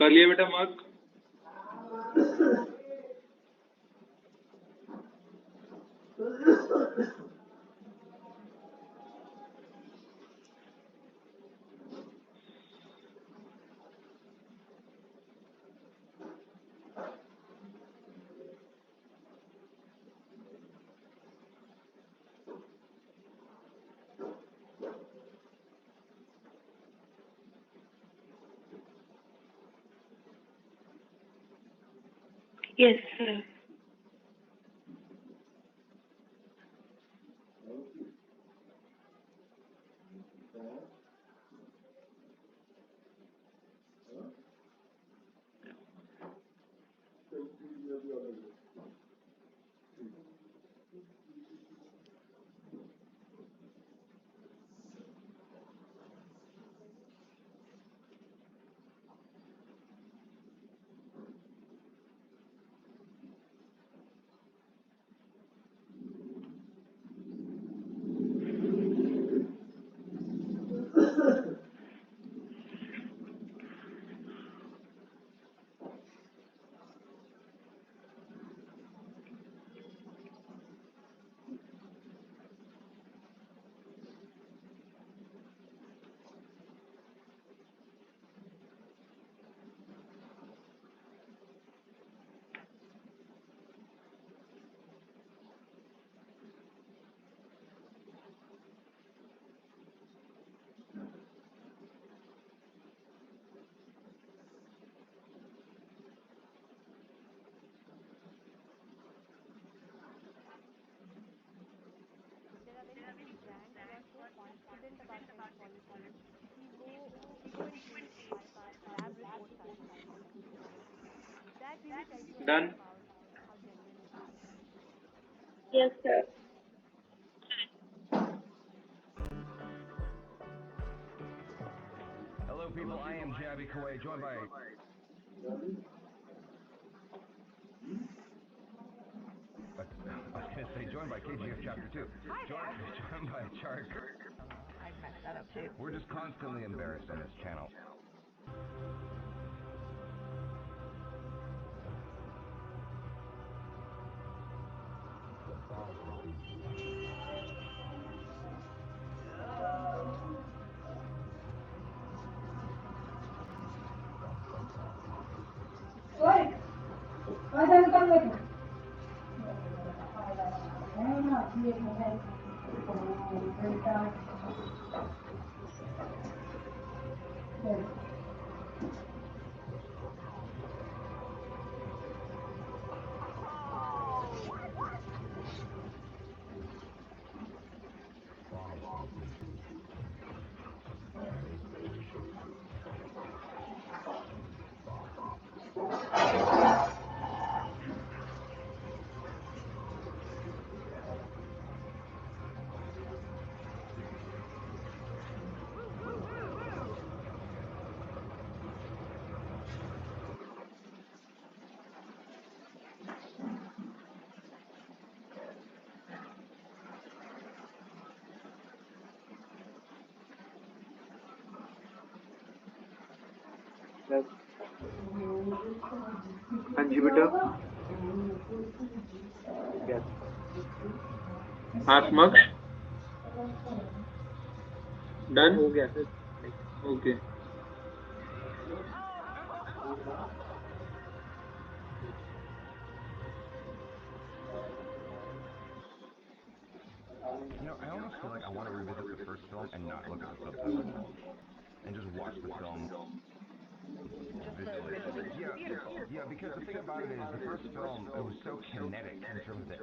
Speaker 1: कर लिया बेटा mark?
Speaker 2: Yes, sir.
Speaker 1: Done.
Speaker 2: Yes, sir.
Speaker 6: Hello, people. I am Javi Kawai, joined by. I was going to say, joined by KGF Chapter 2. Joined by Chark.
Speaker 7: I messed that up too.
Speaker 6: We're just constantly embarrassed on this channel.
Speaker 1: हाँ जी बेटा। हाँ समक्ष done हो गया sir. Okay
Speaker 6: You know, I almost feel like I want to revisit the first film and not look at the subtitles and just watch the film visually. Yeah, because the thing about it is the first film, it was so kinetic in terms of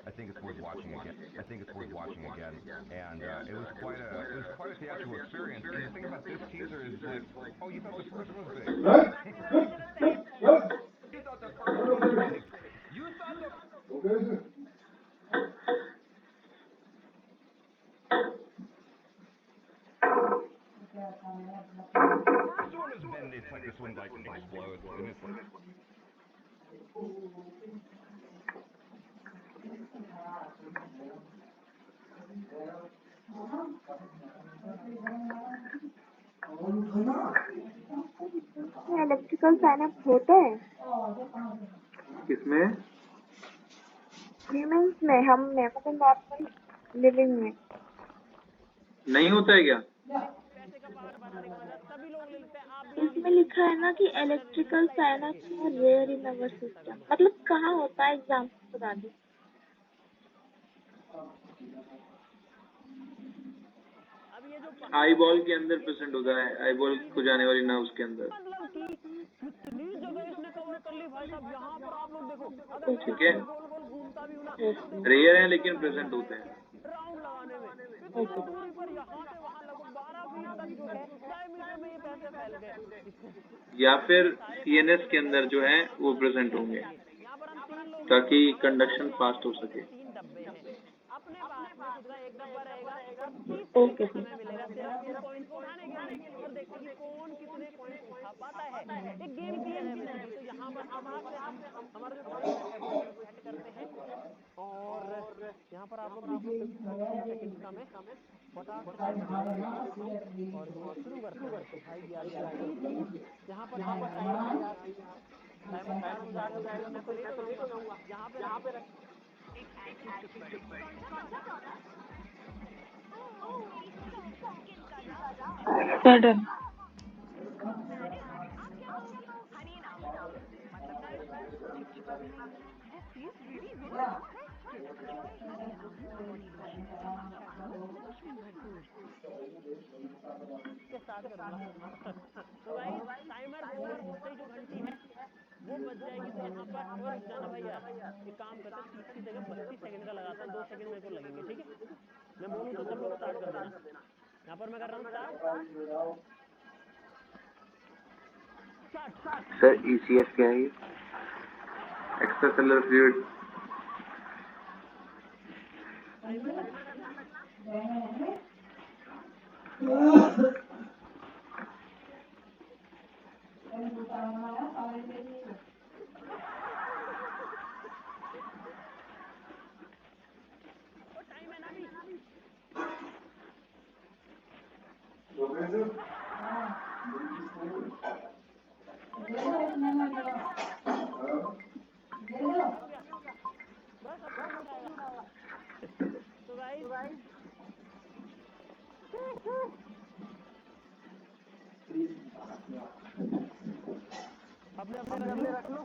Speaker 6: I think it's worth watching again. And it was quite a theatrical experience. And the thing about this teaser is that, oh, you thought the first one was big. You thought the first one was big. You thought the first one is been, it's like this one like explodes and it's like
Speaker 2: electrical synapse होता है
Speaker 1: किसमें
Speaker 2: humans में, हम में, मतलब normal living में
Speaker 1: नहीं होता है क्या?
Speaker 2: इसमें लिखा है ना कि electrical synapse rare in our system, मतलब कहाँ होता है, एग्जाम्पल बता दो।
Speaker 1: आई बॉल के अंदर प्रेजेंट होता है, आई बॉल को जाने वाली नर्व्स के अंदर। ठीक है, रेयर है लेकिन प्रेजेंट होते हैं। या फिर सीएनएस के अंदर जो है वो प्रेजेंट होंगे ताकि कंडक्शन फास्ट हो सके।
Speaker 2: ओके
Speaker 8: यहाँ पर आप लोग देखिए 30 सेकंड का में फटाक से टाइम और शुरू करते हैं भाई यार यहाँ पर टाइमर स्टार्ट हो जाएगा। मैं तो लेट हो जाऊंगा यहाँ पे
Speaker 2: सडन
Speaker 8: स्टार्ट करूंगा। तो भाई टाइमर ओवर होते ही जो घंटी है वो बज जाएगी। तो यहाँ पर और जाना भाई यार एक काम करते 30 की जगह 32 सेकंड का लगाता हूँ, 2 सेकंड मेरे को लगेंगे। ठीक है, मैं बोलूँ तो सब लोग स्टार्ट कर देना। यहाँ पर मैं कर रहा हूँ स्टार्ट।
Speaker 1: सर ईसीएफ क्या है? Extra cellular fluid.
Speaker 8: तो भाई अपने रख लो।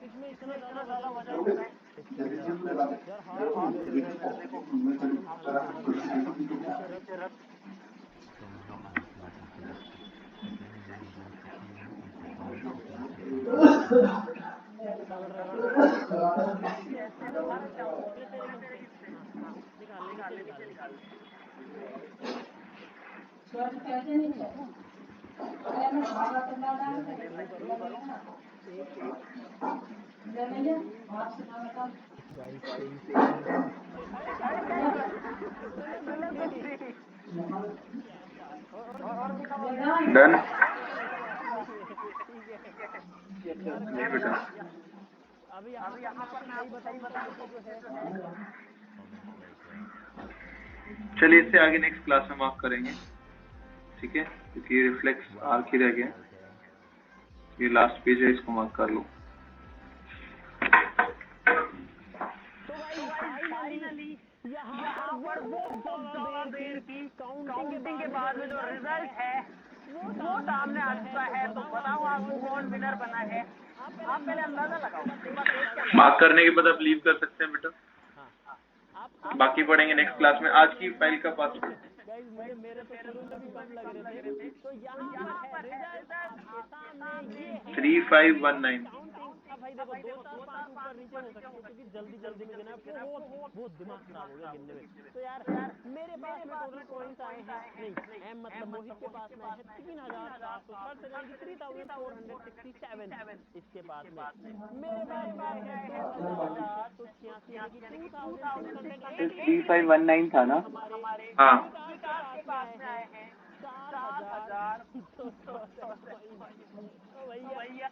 Speaker 8: इसमें इतना ज्यादा वजन यार हार मेरे देखो निकाल ली
Speaker 5: स्वेटर कैसे नहीं है अरे मैं खाना तो ना डाल के
Speaker 8: शुरू करूं एक
Speaker 5: ले भैया हाथ से ना डाल
Speaker 1: डन।
Speaker 8: ठीक है
Speaker 1: नहीं बेटा,
Speaker 8: अभी यहाँ पर मैं आपको सही बताऊं तो मुझे जो है
Speaker 1: चलिए इससे आगे नेक्स्ट क्लास में मार्क करेंगे, ठीक है, क्योंकि रिफ्लेक्स आर्क ही रह गया। ये लास्ट पेज है, इसको मार्क कर लो।
Speaker 8: तो भाई फाइनली यहाँ पर बहुत ज्यादा देर की काउंटिंग के बाद में जो रिजल्ट है वो सामने आ चुका है। तो बताओ आपको कौन विनर बना है। आप पहले अंदाजा लगाओ,
Speaker 1: मार्क करने के बाद आप लीव कर सकते हैं बेटा।
Speaker 8: आप
Speaker 1: बाकी पढ़ेंगे नेक्स्ट क्लास में। आज की फाइल का पासवर्ड
Speaker 8: गाइस मुझे मेरे तो शुरू में भी कम लग रहे थे। तो यहाँ पर है रिजल्ट आपके सामने, ये है
Speaker 1: 3519।
Speaker 8: काउंटिंग। अब भाई देखो 2 4 5 ऊपर नीचे हो सकती है क्योंकि जल्दी में गिना बहुत दिमाग खराब हो गया गिनने में। तो यार मेरे पास में टोटल पॉइंट्स आए हैं, नहीं एम मतलब मोहित के पास में है 3767 यानी कि 3467 इसके पास में। मेरे पास में है 2686 यानी कि 2680।
Speaker 1: 3519 था ना?
Speaker 8: हमारे
Speaker 1: हाँ।
Speaker 8: के पास में आए हैं 4200 भैया